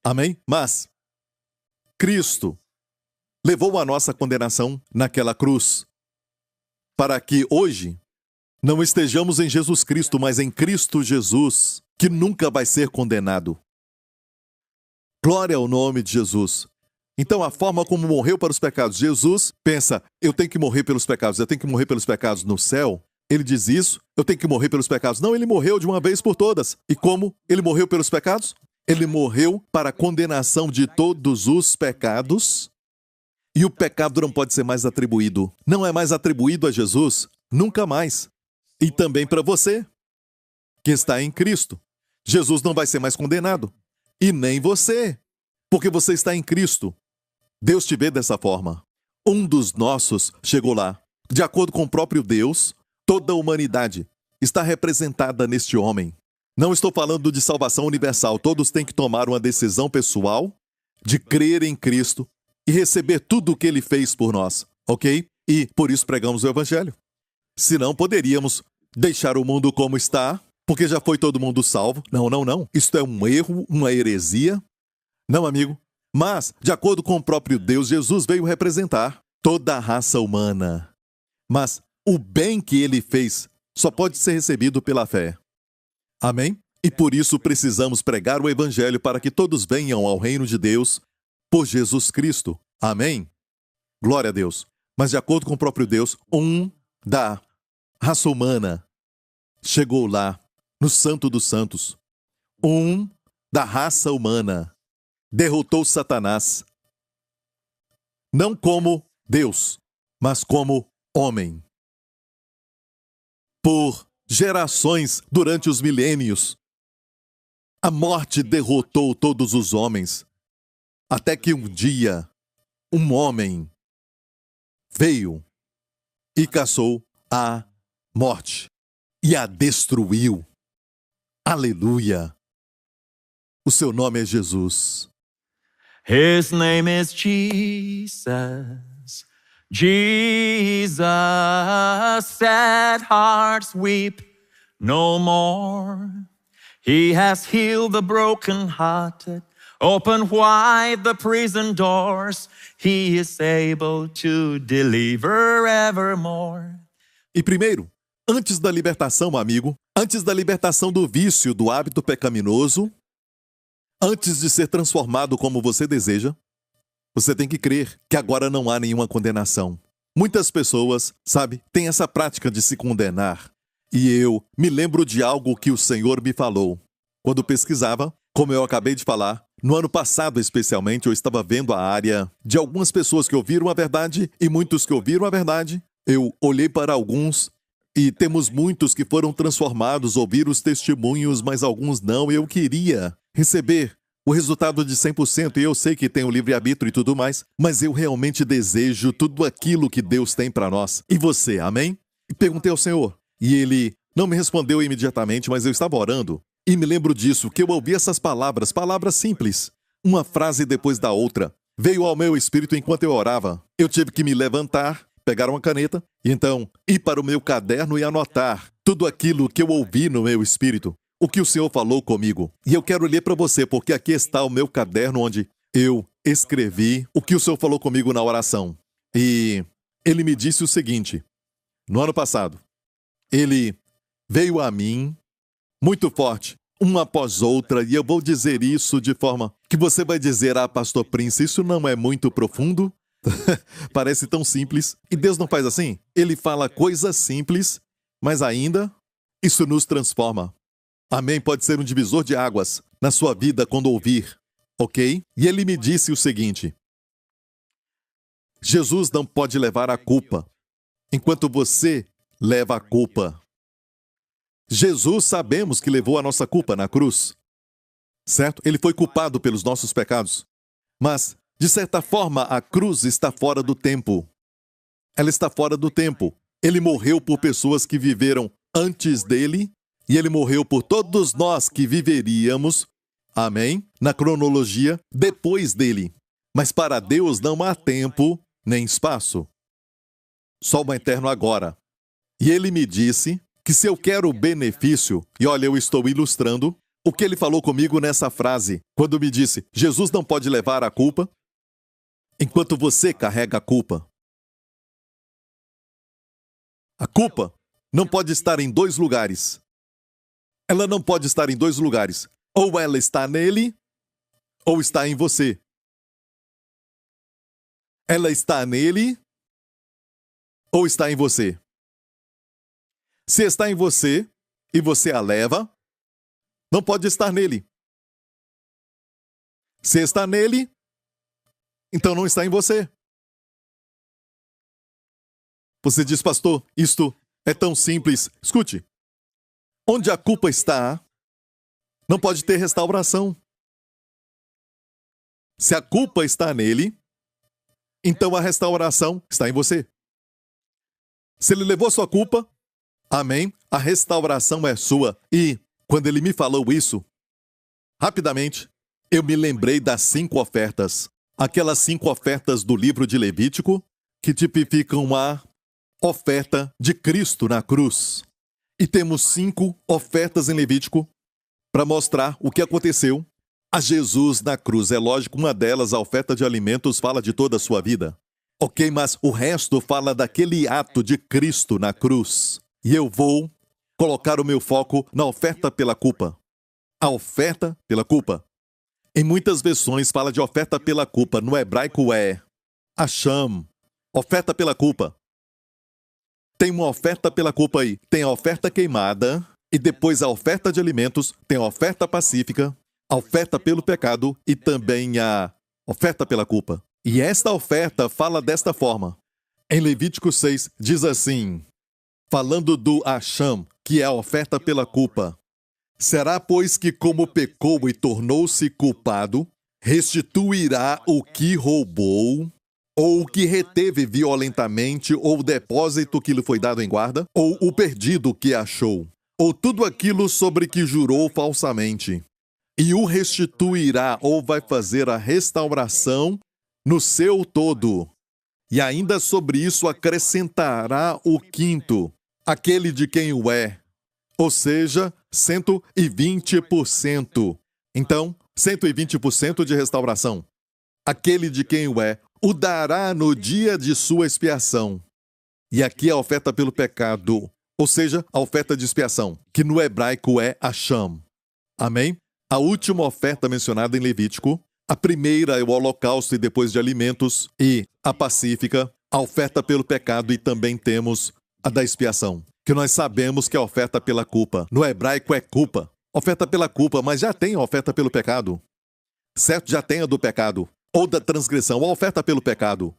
Amém? Mas Cristo levou a nossa condenação naquela cruz, para que hoje não estejamos em Jesus Cristo, mas em Cristo Jesus, que nunca vai ser condenado. Glória ao nome de Jesus. Então, a forma como morreu para os pecados, Jesus pensa, eu tenho que morrer pelos pecados, eu tenho que morrer pelos pecados no céu. Ele diz isso, eu tenho que morrer pelos pecados. Não, ele morreu de uma vez por todas. E como ele morreu pelos pecados? Ele morreu para a condenação de todos os pecados. E o pecado não pode ser mais atribuído. Não é mais atribuído a Jesus, nunca mais. E também para você, que está em Cristo. Jesus não vai ser mais condenado. E nem você, porque você está em Cristo. Deus te vê dessa forma. Um dos nossos chegou lá. De acordo com o próprio Deus, toda a humanidade está representada neste homem. Não estou falando de salvação universal. Todos têm que tomar uma decisão pessoal de crer em Cristo e receber tudo o que Ele fez por nós, ok? E por isso pregamos o Evangelho. Senão poderíamos deixar o mundo como está, porque já foi todo mundo salvo. Não, não, não. Isto é um erro, uma heresia. Não, amigo. Mas, de acordo com o próprio Deus, Jesus veio representar toda a raça humana. Mas o bem que Ele fez só pode ser recebido pela fé. Amém? E por isso precisamos pregar o Evangelho para que todos venham ao reino de Deus por Jesus Cristo. Amém? Glória a Deus. Mas de acordo com o próprio Deus, um da raça humana chegou lá, no Santo dos Santos. Um da raça humana derrotou Satanás. Não como Deus, mas como homem. Por gerações, durante os milênios, a morte derrotou todos os homens. Até que um dia, um homem veio e caçou a morte e a destruiu. Aleluia! O seu nome é Jesus. His name is Jesus. Jesus, sad hearts weep no more. He has healed the brokenhearted, opened wide the prison doors. He is able to deliver evermore. E primeiro, antes da libertação, amigo, antes da libertação do vício, do hábito pecaminoso, antes de ser transformado como você deseja, você tem que crer que agora não há nenhuma condenação. Muitas pessoas, sabe, têm essa prática de se condenar. E eu me lembro de algo que o Senhor me falou. Quando pesquisava, como eu acabei de falar, no ano passado especialmente, eu estava vendo a área de algumas pessoas que ouviram a verdade e muitos que ouviram a verdade. Eu olhei para alguns e temos muitos que foram transformados, ouviram os testemunhos, mas alguns não. Eu queria receber o resultado de 100%, e eu sei que tem o livre-arbítrio e tudo mais, mas eu realmente desejo tudo aquilo que Deus tem para nós. E você, amém? E perguntei ao Senhor, e Ele não me respondeu imediatamente, mas eu estava orando, e me lembro disso, que eu ouvi essas palavras, palavras simples, uma frase depois da outra. Veio ao meu espírito enquanto eu orava. Eu tive que me levantar, pegar uma caneta, e então ir para o meu caderno e anotar tudo aquilo que eu ouvi no meu espírito. O que o Senhor falou comigo. E eu quero ler para você, porque aqui está o meu caderno onde eu escrevi o que o Senhor falou comigo na oração. E Ele me disse o seguinte, no ano passado, Ele veio a mim muito forte, uma após outra, e eu vou dizer isso de forma que você vai dizer, Pastor Prince, isso não é muito profundo? Parece tão simples. E Deus não faz assim? Ele fala coisas simples, mas ainda isso nos transforma. Amém? Pode ser um divisor de águas na sua vida quando ouvir, ok? E Ele me disse o seguinte, Jesus não pode levar a culpa enquanto você leva a culpa. Jesus sabemos que levou a nossa culpa na cruz, certo? Ele foi culpado pelos nossos pecados. Mas, de certa forma, a cruz está fora do tempo. Ela está fora do tempo. Ele morreu por pessoas que viveram antes dele, e Ele morreu por todos nós que viveríamos, amém, na cronologia, depois dele. Mas para Deus não há tempo nem espaço. Só o eterno agora. E ele me disse que se eu quero benefício, e olha, eu estou ilustrando o que ele falou comigo nessa frase, quando me disse, Jesus não pode levar a culpa enquanto você carrega a culpa. A culpa não pode estar em dois lugares. Ela não pode estar em dois lugares. Ou ela está nele, ou está em você. Ela está nele, ou está em você. Se está em você, e você a leva, não pode estar nele. Se está nele, então não está em você. Você diz, pastor, isto é tão simples. Escute. Onde a culpa está, não pode ter restauração. Se a culpa está nele, então a restauração está em você. Se ele levou sua culpa, amém, a restauração é sua. E, quando ele me falou isso, rapidamente, eu me lembrei das 5 ofertas. Aquelas 5 ofertas do livro de Levítico, que tipificam a oferta de Cristo na cruz. E temos 5 ofertas em Levítico para mostrar o que aconteceu a Jesus na cruz. É lógico, uma delas, a oferta de alimentos, fala de toda a sua vida. Ok, mas o resto fala daquele ato de Cristo na cruz. E eu vou colocar o meu foco na oferta pela culpa. A oferta pela culpa. Em muitas versões fala de oferta pela culpa. No hebraico é Hasham, oferta pela culpa. Tem uma oferta pela culpa aí. Tem a oferta queimada, e depois a oferta de alimentos, tem a oferta pacífica, a oferta pelo pecado e também a oferta pela culpa. E esta oferta fala desta forma. Em Levítico 6, diz assim, falando do Hasham, que é a oferta pela culpa. Será, pois, que como pecou e tornou-se culpado, restituirá o que roubou, ou o que reteve violentamente, ou o depósito que lhe foi dado em guarda, ou o perdido que achou, ou tudo aquilo sobre que jurou falsamente, e o restituirá, ou vai fazer a restauração no seu todo. E ainda sobre isso acrescentará o 5º, aquele de quem o é, ou seja, 120%. Então, 120% de restauração. Aquele de quem o é, o dará no dia de sua expiação. E aqui a oferta pelo pecado, ou seja, a oferta de expiação, que no hebraico é Hasham. Amém? A última oferta mencionada em Levítico, a primeira é o holocausto e depois de alimentos, e a pacífica, a oferta pelo pecado, e também temos a da expiação, que nós sabemos que é a oferta pela culpa. No hebraico é culpa. Oferta pela culpa, mas já tem a oferta pelo pecado. Certo? Já tem a do pecado. Ou da transgressão, a oferta pelo pecado.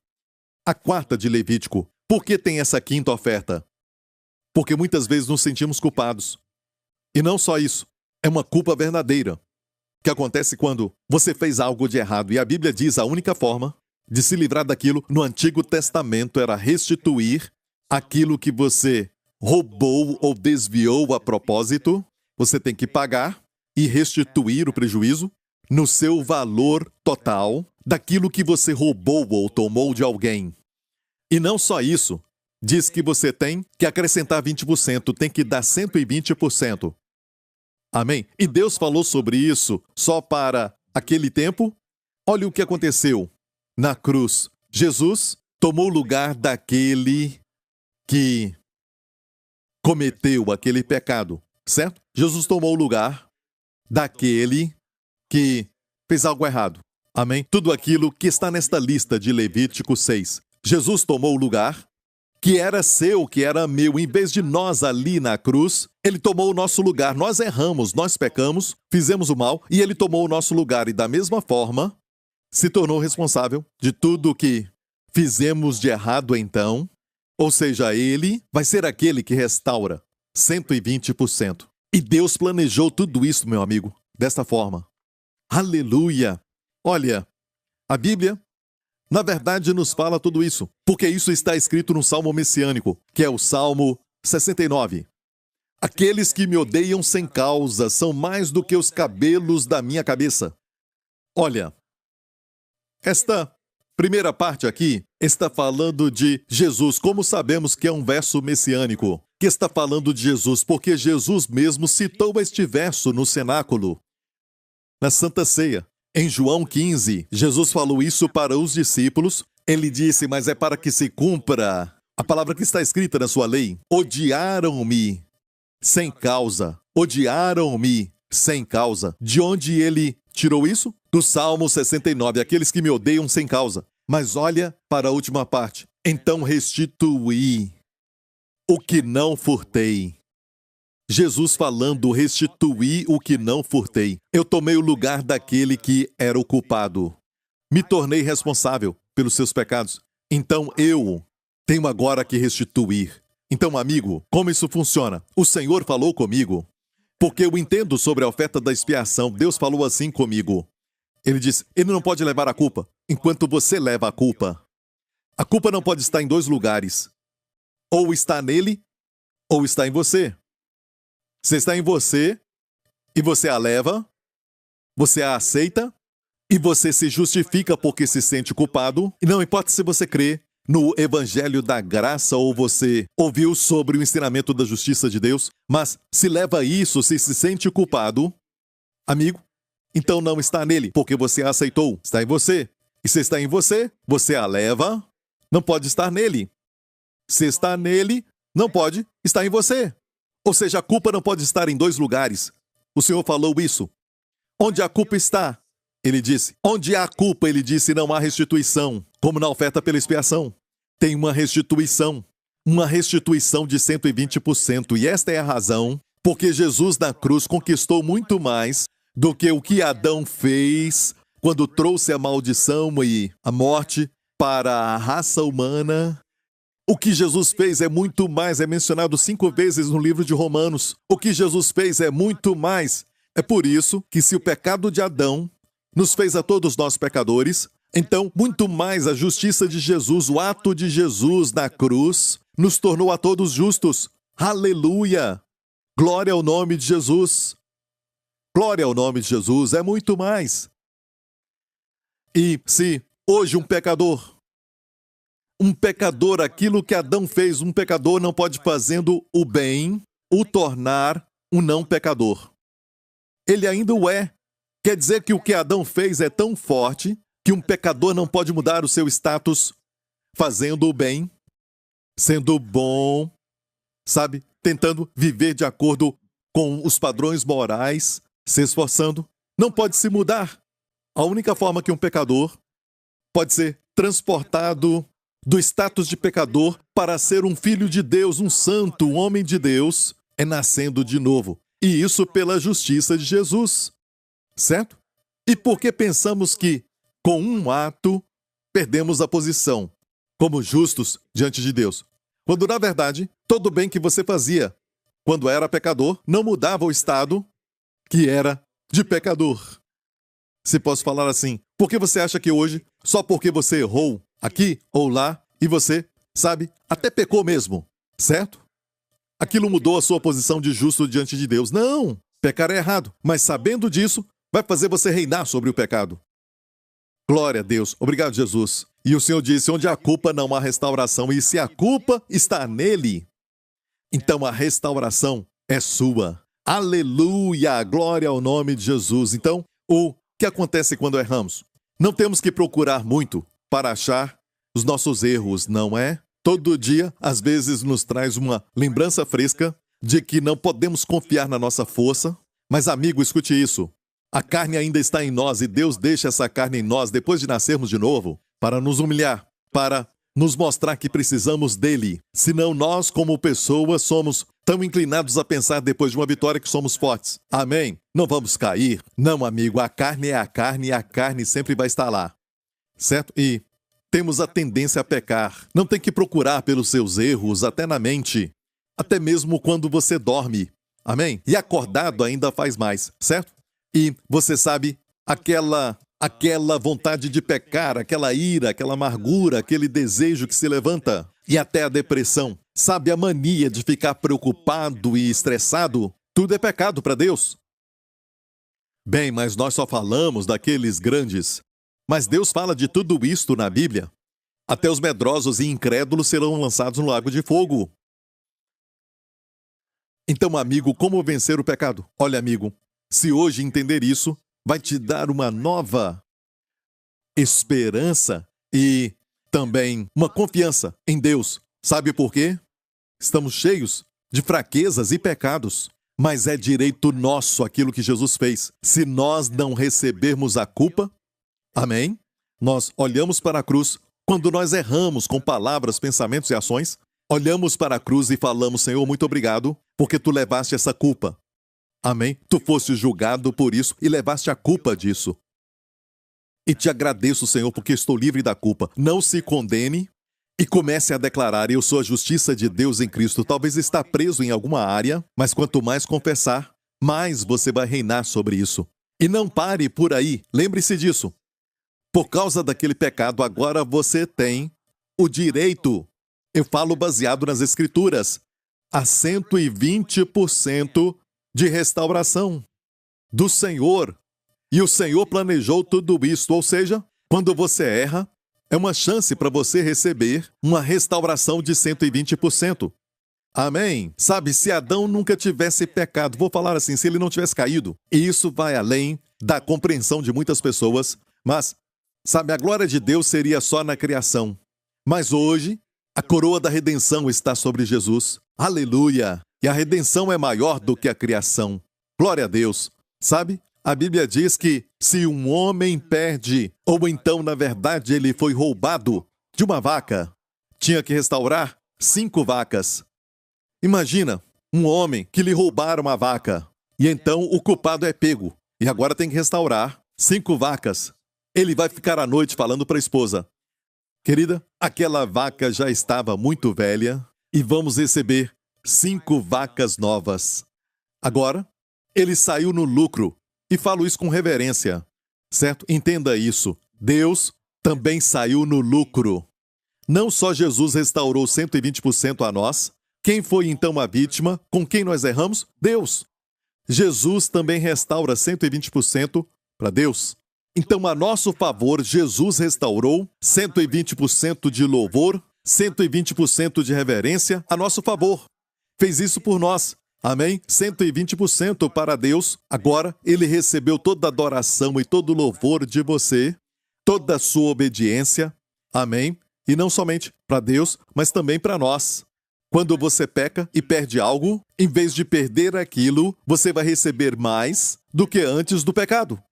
A 4ª de Levítico. Por que tem essa 5ª oferta? Porque muitas vezes nos sentimos culpados. E não só isso, é uma culpa verdadeira, que acontece quando você fez algo de errado. E a Bíblia diz a única forma de se livrar daquilo no Antigo Testamento era restituir aquilo que você roubou ou desviou a propósito. Você tem que pagar e restituir o prejuízo no seu valor total daquilo que você roubou ou tomou de alguém. E não só isso, diz que você tem que acrescentar 20%, tem que dar 120%. Amém? E Deus falou sobre isso só para aquele tempo? Olha o que aconteceu na cruz. Jesus tomou o lugar daquele que cometeu aquele pecado, certo? Jesus tomou o lugar daquele que fez algo errado. Amém? Tudo aquilo que está nesta lista de Levítico 6. Jesus tomou o lugar que era seu, que era meu. Em vez de nós ali na cruz, ele tomou o nosso lugar. Nós erramos, nós pecamos, fizemos o mal, e ele tomou o nosso lugar. E da mesma forma, se tornou responsável de tudo que fizemos de errado então. Ou seja, ele vai ser aquele que restaura 120%. E Deus planejou tudo isso, meu amigo, desta forma. Aleluia! Olha, a Bíblia, na verdade, nos fala tudo isso, porque isso está escrito no Salmo Messiânico, que é o Salmo 69. Aqueles que me odeiam sem causa são mais do que os cabelos da minha cabeça. Olha, esta primeira parte aqui está falando de Jesus. Como sabemos que é um verso messiânico? que está falando de Jesus, porque Jesus mesmo citou este verso no cenáculo, na Santa Ceia. Em João 15, Jesus falou isso para os discípulos. Ele disse, mas é para que se cumpra a palavra que está escrita na sua lei. Odiaram-me sem causa. Odiaram-me sem causa. De onde ele tirou isso? Do Salmo 69, aqueles que me odeiam sem causa. Mas olha para a última parte. Então restituí o que não furtei. Jesus falando, restituí o que não furtei. Eu tomei o lugar daquele que era o culpado. Me tornei responsável pelos seus pecados. Então eu tenho agora que restituir. Então, amigo, como isso funciona? O Senhor falou comigo, porque eu entendo sobre a oferta da expiação. Deus falou assim comigo. Ele disse, ele não pode levar a culpa enquanto você leva a culpa. A culpa não pode estar em dois lugares. Ou está nele, ou está em você. Se está em você, e você a leva, você a aceita, e você se justifica porque se sente culpado, e não importa se você crê no Evangelho da Graça ou você ouviu sobre o ensinamento da justiça de Deus, mas se leva isso, se sente culpado, amigo, então não está nele, porque você a aceitou, está em você. E se está em você, você a leva, não pode estar nele. Se está nele, não pode estar em você. Ou seja, a culpa não pode estar em dois lugares. O Senhor falou isso. Onde a culpa está? Ele disse. Onde há culpa, ele disse, não há restituição. Como na oferta pela expiação. Tem uma restituição de 120%. E esta é a razão porque Jesus na cruz conquistou muito mais do que o que Adão fez quando trouxe a maldição e a morte para a raça humana. O que Jesus fez é muito mais, é mencionado 5 vezes no livro de Romanos. O que Jesus fez é muito mais. É por isso que se o pecado de Adão nos fez a todos nós pecadores, então muito mais a justiça de Jesus, o ato de Jesus na cruz, nos tornou a todos justos. Aleluia! Glória ao nome de Jesus. Glória ao nome de Jesus, é muito mais. E se hoje um pecador, aquilo que Adão fez, um pecador não pode fazendo o bem, o tornar um não pecador. Ele ainda o é. Quer dizer que o que Adão fez é tão forte que um pecador não pode mudar o seu status fazendo o bem, sendo bom, sabe? Tentando viver de acordo com os padrões morais, se esforçando. Não pode se mudar. A única forma que um pecador pode ser transportado do status de pecador para ser um filho de Deus, um santo, um homem de Deus, é nascendo de novo. E isso pela justiça de Jesus. Certo? E por que pensamos que, com um ato, perdemos a posição como justos diante de Deus? Quando, na verdade, todo o bem que você fazia quando era pecador não mudava o estado que era de pecador. Se posso falar assim, por que você acha que hoje, só porque você errou aqui ou lá, e você, sabe, até pecou mesmo, certo? Aquilo mudou a sua posição de justo diante de Deus. Não! Pecar é errado, mas sabendo disso, vai fazer você reinar sobre o pecado. Glória a Deus. Obrigado, Jesus. E o Senhor disse, onde há culpa não há restauração, e se a culpa está nele, então a restauração é sua. Aleluia! Glória ao nome de Jesus. Então, o que acontece quando erramos? Não temos que procurar muito para achar os nossos erros, não é? Todo dia, às vezes, nos traz uma lembrança fresca de que não podemos confiar na nossa força. Mas, amigo, escute isso. A carne ainda está em nós e Deus deixa essa carne em nós depois de nascermos de novo para nos humilhar, para nos mostrar que precisamos dele. Senão nós, como pessoas, somos tão inclinados a pensar depois de uma vitória que somos fortes. Amém? Não vamos cair. Não, amigo, a carne é a carne e a carne sempre vai estar lá. Certo? E temos a tendência a pecar. Não tem que procurar pelos seus erros, até na mente. Até mesmo quando você dorme. Amém? E acordado ainda faz mais, certo? E você sabe, aquela vontade de pecar, aquela ira, aquela amargura, aquele desejo que se levanta. E até a depressão. Sabe, a mania de ficar preocupado e estressado? Tudo é pecado para Deus. Bem, mas nós só falamos daqueles grandes. Mas Deus fala de tudo isto na Bíblia. Até os medrosos e incrédulos serão lançados no lago de fogo. Então, amigo, como vencer o pecado? Olha, amigo, se hoje entender isso, vai te dar uma nova esperança e também uma confiança em Deus. Sabe por quê? Estamos cheios de fraquezas e pecados, mas é direito nosso aquilo que Jesus fez. Se nós não recebermos a culpa, amém? Nós olhamos para a cruz, quando nós erramos com palavras, pensamentos e ações, olhamos para a cruz e falamos, Senhor, muito obrigado, porque tu levaste essa culpa. Amém? Tu foste julgado por isso e levaste a culpa disso. E te agradeço, Senhor, porque estou livre da culpa. Não se condene e comece a declarar, eu sou a justiça de Deus em Cristo. Talvez está preso em alguma área, mas quanto mais confessar, mais você vai reinar sobre isso. E não pare por aí, lembre-se disso. Por causa daquele pecado, agora você tem o direito, eu falo baseado nas Escrituras, a 120% de restauração do Senhor. E o Senhor planejou tudo isso, ou seja, quando você erra, é uma chance para você receber uma restauração de 120%. Amém? Sabe, se Adão nunca tivesse pecado, vou falar assim, se ele não tivesse caído, e isso vai além da compreensão de muitas pessoas, mas, sabe, a glória de Deus seria só na criação. Mas hoje, a coroa da redenção está sobre Jesus. Aleluia! E a redenção é maior do que a criação. Glória a Deus. Sabe? A Bíblia diz que se um homem perde, ou então, na verdade, ele foi roubado de uma vaca, tinha que restaurar 5 vacas. Imagina, um homem que lhe roubaram uma vaca, e então o culpado é pego, e agora tem que restaurar 5 vacas. Ele vai ficar à noite falando para a esposa, querida, aquela vaca já estava muito velha, e vamos receber 5 vacas novas. Agora, ele saiu no lucro. E falo isso com reverência, certo? Entenda isso. Deus também saiu no lucro. Não só Jesus restaurou 120% a nós. Quem foi então a vítima? Com quem nós erramos? Deus. Jesus também restaura 120% para Deus. Então, a nosso favor, Jesus restaurou 120% de louvor, 120% de reverência a nosso favor. Fez isso por nós. Amém? 120% para Deus. Agora, Ele recebeu toda a adoração e todo o louvor de você, toda a sua obediência. Amém? E não somente para Deus, mas também para nós. Quando você peca e perde algo, em vez de perder aquilo, você vai receber mais do que antes do pecado.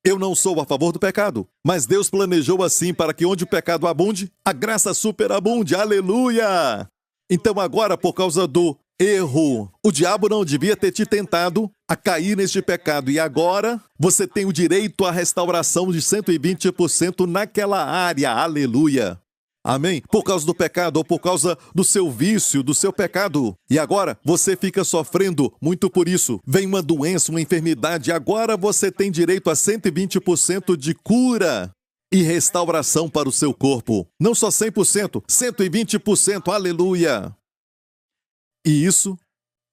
Eu não sou a favor do pecado, mas Deus planejou assim para que onde o pecado abunde, a graça superabunde. Aleluia! Então agora, por causa do erro, o diabo não devia ter te tentado a cair neste pecado. E agora você tem o direito à restauração de 120% naquela área. Aleluia! Amém? Por causa do pecado ou por causa do seu vício, do seu pecado. E agora você fica sofrendo muito por isso. Vem uma doença, uma enfermidade. E agora você tem direito a 120% de cura e restauração para o seu corpo. Não só 100%, 120%. Aleluia! E isso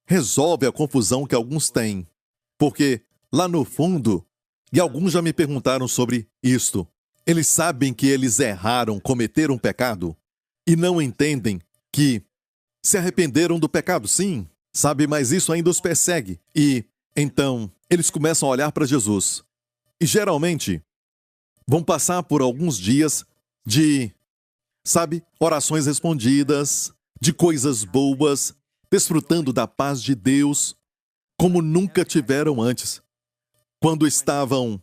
resolve a confusão que alguns têm. Porque lá no fundo, e alguns já me perguntaram sobre isto, eles sabem que eles erraram, cometeram pecado, e não entendem que se arrependeram do pecado, sim, sabe, mas isso ainda os persegue. E então eles começam a olhar para Jesus. E geralmente vão passar por alguns dias de, sabe, orações respondidas, de coisas boas, desfrutando da paz de Deus, como nunca tiveram antes. Quando estavam,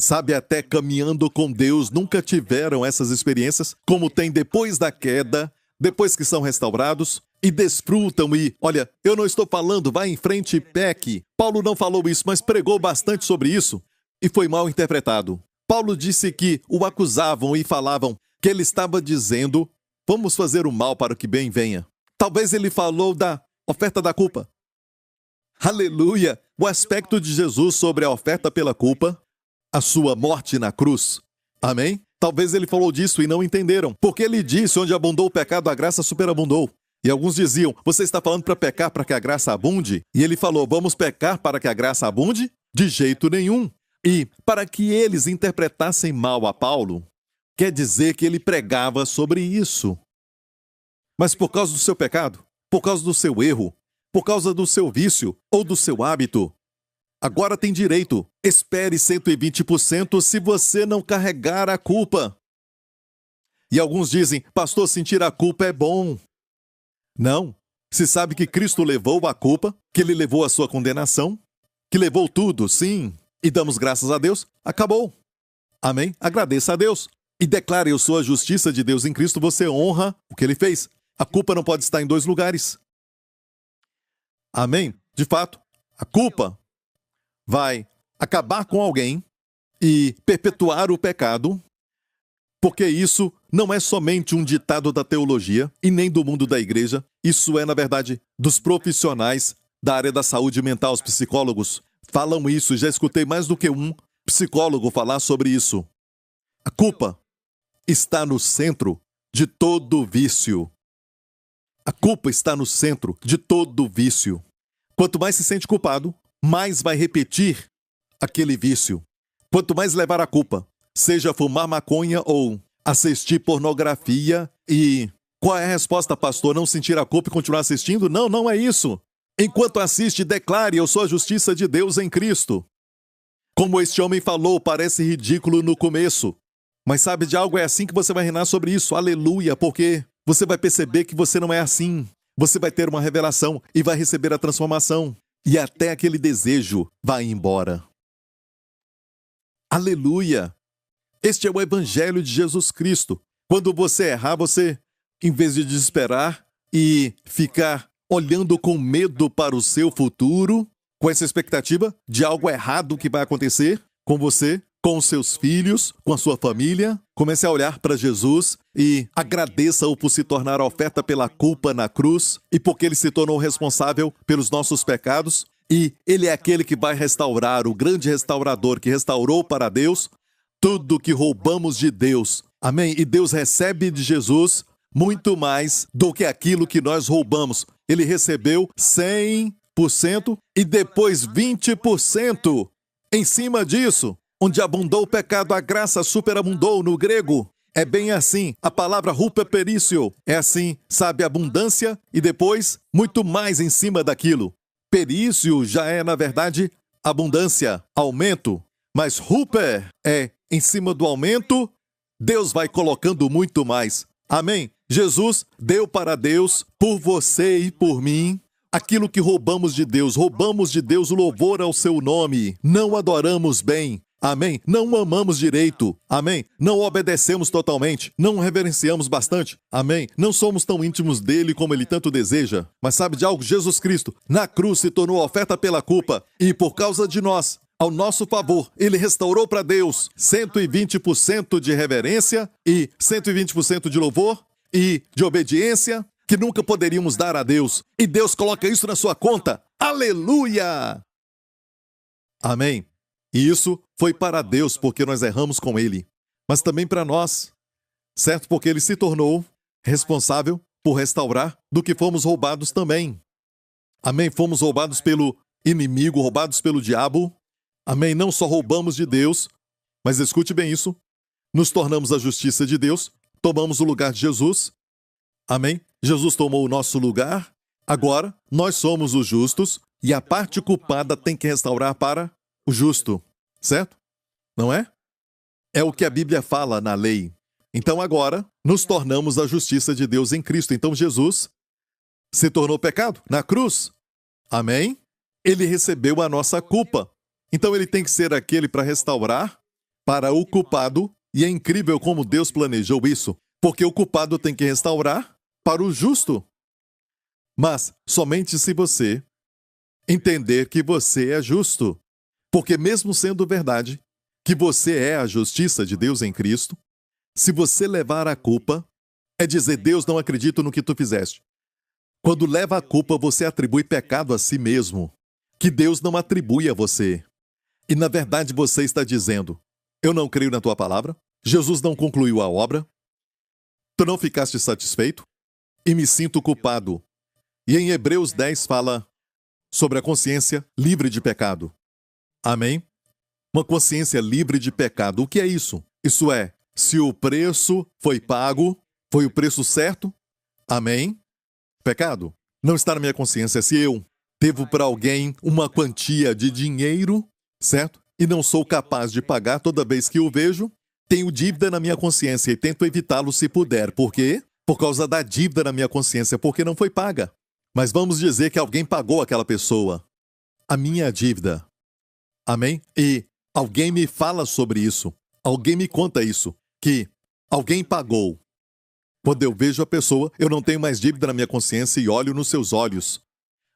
sabe, até caminhando com Deus, nunca tiveram essas experiências, como tem depois da queda, depois que são restaurados, e desfrutam e, olha, eu não estou falando, vá em frente e peque. Paulo não falou isso, mas pregou bastante sobre isso, e foi mal interpretado. Paulo disse que o acusavam e falavam que ele estava dizendo, vamos fazer o mal para que bem venha. Talvez ele falou da oferta da culpa. Aleluia! O aspecto de Jesus sobre a oferta pela culpa, a sua morte na cruz. Amém? Talvez ele falou disso e não entenderam. Porque ele disse, onde abundou o pecado, a graça superabundou. E alguns diziam, você está falando para pecar para que a graça abunde? E ele falou, vamos pecar para que a graça abunde? De jeito nenhum. E para que eles interpretassem mal a Paulo, quer dizer que ele pregava sobre isso. Mas por causa do seu pecado, por causa do seu erro, por causa do seu vício ou do seu hábito. Agora tem direito. Espere 120% se você não carregar a culpa. E alguns dizem, pastor, sentir a culpa é bom. Não. Se sabe que Cristo levou a culpa, que Ele levou a sua condenação, que levou tudo, sim, e damos graças a Deus, acabou. Amém? Agradeça a Deus. E declare, eu sou a justiça de Deus em Cristo, você honra o que Ele fez. A culpa não pode estar em dois lugares. Amém? De fato, a culpa vai acabar com alguém e perpetuar o pecado, porque isso não é somente um ditado da teologia e nem do mundo da igreja. Isso é, na verdade, dos profissionais da área da saúde mental. Os psicólogos falam isso. Já escutei mais do que um psicólogo falar sobre isso. A culpa está no centro de todo vício. A culpa está no centro de todo vício. Quanto mais se sente culpado, mais vai repetir aquele vício. Quanto mais levar a culpa, seja fumar maconha ou assistir pornografia. E qual é a resposta, pastor? Não sentir a culpa e continuar assistindo? Não, não é isso. Enquanto assiste, declare, eu sou a justiça de Deus em Cristo. Como este homem falou, parece ridículo no começo. Mas sabe de algo? É assim que você vai reinar sobre isso. Aleluia, porque você vai perceber que você não é assim. Você vai ter uma revelação e vai receber a transformação. E até aquele desejo vai embora. Aleluia! Este é o Evangelho de Jesus Cristo. Quando você errar, você, em vez de desesperar e ficar olhando com medo para o seu futuro, com essa expectativa de algo errado que vai acontecer com você, com os seus filhos, com a sua família, comece a olhar para Jesus e agradeça-o por se tornar a oferta pela culpa na cruz e porque Ele se tornou responsável pelos nossos pecados. E Ele é aquele que vai restaurar, o grande restaurador que restaurou para Deus tudo que roubamos de Deus. Amém? E Deus recebe de Jesus muito mais do que aquilo que nós roubamos. Ele recebeu 100% e depois 20% em cima disso. Onde abundou o pecado, a graça superabundou. No grego, é bem assim. A palavra huperperício é assim, sabe, abundância e depois muito mais em cima daquilo. Perício já é, na verdade, abundância, aumento. Mas huper é em cima do aumento, Deus vai colocando muito mais. Amém? Jesus deu para Deus, por você e por mim, aquilo que roubamos de Deus. Roubamos de Deus o louvor ao seu nome. Não adoramos bem. Amém? Não amamos direito. Amém? Não obedecemos totalmente. Não reverenciamos bastante. Amém? Não somos tão íntimos dele como ele tanto deseja. Mas sabe de algo? Jesus Cristo, na cruz, se tornou oferta pela culpa. E por causa de nós, ao nosso favor, ele restaurou para Deus 120% de reverência e 120% de louvor e de obediência que nunca poderíamos dar a Deus. E Deus coloca isso na sua conta. Aleluia! Amém? E isso foi para Deus, porque nós erramos com Ele. Mas também para nós, certo? Porque Ele se tornou responsável por restaurar do que fomos roubados também. Amém? Fomos roubados pelo inimigo, roubados pelo diabo. Amém? Não só roubamos de Deus, mas escute bem isso. Nos tornamos a justiça de Deus, tomamos o lugar de Jesus. Amém? Jesus tomou o nosso lugar. Agora, nós somos os justos e a parte culpada tem que restaurar para o justo, certo? Não é? É o que a Bíblia fala na lei. Então agora, nos tornamos a justiça de Deus em Cristo. Então Jesus se tornou pecado na cruz. Amém? Ele recebeu a nossa culpa. Então ele tem que ser aquele para restaurar para o culpado. E é incrível como Deus planejou isso. Porque o culpado tem que restaurar para o justo. Mas somente se você entender que você é justo. Porque mesmo sendo verdade que você é a justiça de Deus em Cristo, se você levar a culpa, é dizer, Deus, não acredito no que tu fizeste. Quando leva a culpa, você atribui pecado a si mesmo, que Deus não atribui a você. E na verdade você está dizendo, eu não creio na tua palavra, Jesus não concluiu a obra, tu não ficaste satisfeito e me sinto culpado. E em Hebreus 10 fala sobre a consciência livre de pecado. Amém? Uma consciência livre de pecado. O que é isso? Isso é, se o preço foi pago, foi o preço certo? Amém? Pecado? Não está na minha consciência. Se eu devo para alguém uma quantia de dinheiro, certo? E não sou capaz de pagar toda vez que o vejo, tenho dívida na minha consciência e tento evitá-lo se puder. Por quê? Por causa da dívida na minha consciência, porque não foi paga. Mas vamos dizer que alguém pagou aquela pessoa a minha dívida. Amém? E alguém me fala sobre isso. Alguém me conta isso. Que alguém pagou. Quando eu vejo a pessoa, eu não tenho mais dívida na minha consciência e olho nos seus olhos.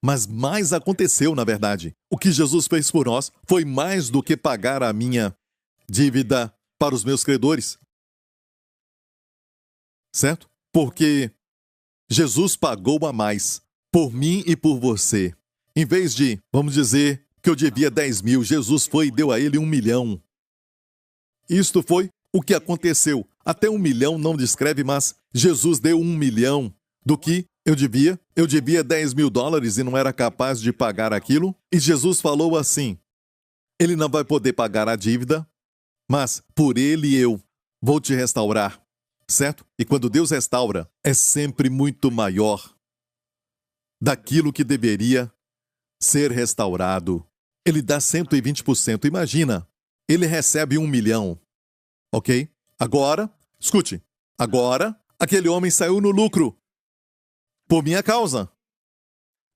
Mas mais aconteceu, na verdade. O que Jesus fez por nós foi mais do que pagar a minha dívida para os meus credores. Certo? Porque Jesus pagou a mais por mim e por você. Em vez de, vamos dizer, que eu devia 10 mil, Jesus foi e deu a ele 1 milhão. Isto foi o que aconteceu. Até 1 milhão não descreve, mas Jesus deu 1 milhão do que eu devia. Eu devia 10 mil dólares e não era capaz de pagar aquilo. E Jesus falou assim, ele não vai poder pagar a dívida, mas por ele eu vou te restaurar. Certo? E quando Deus restaura, é sempre muito maior daquilo que deveria ser restaurado. Ele dá 120%. Imagina, ele recebe 1 milhão. Ok? Agora, escute. Agora, aquele homem saiu no lucro. Por minha causa.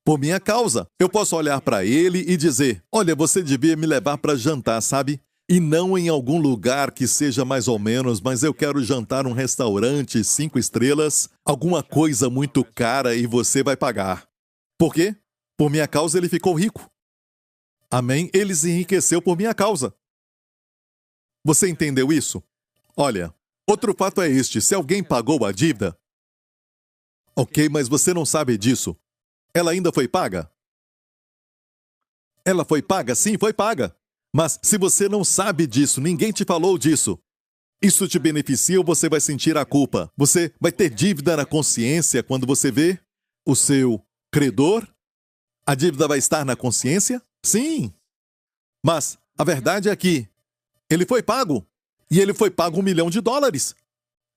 Por minha causa. Eu posso olhar para ele e dizer, olha, você devia me levar para jantar, sabe? E não em algum lugar que seja mais ou menos, mas eu quero jantar num restaurante 5 estrelas, alguma coisa muito cara e você vai pagar. Por quê? Por minha causa ele ficou rico. Amém? Ele se enriqueceu por minha causa. Você entendeu isso? Olha, outro fato é este, se alguém pagou a dívida, ok, mas você não sabe disso, ela ainda foi paga? Ela foi paga? Sim, foi paga. Mas se você não sabe disso, ninguém te falou disso, isso te beneficia ou você vai sentir a culpa? Você vai ter dívida na consciência quando você vê o seu credor? A dívida vai estar na consciência? Sim. Mas a verdade é que ele foi pago. E ele foi pago $1 milhão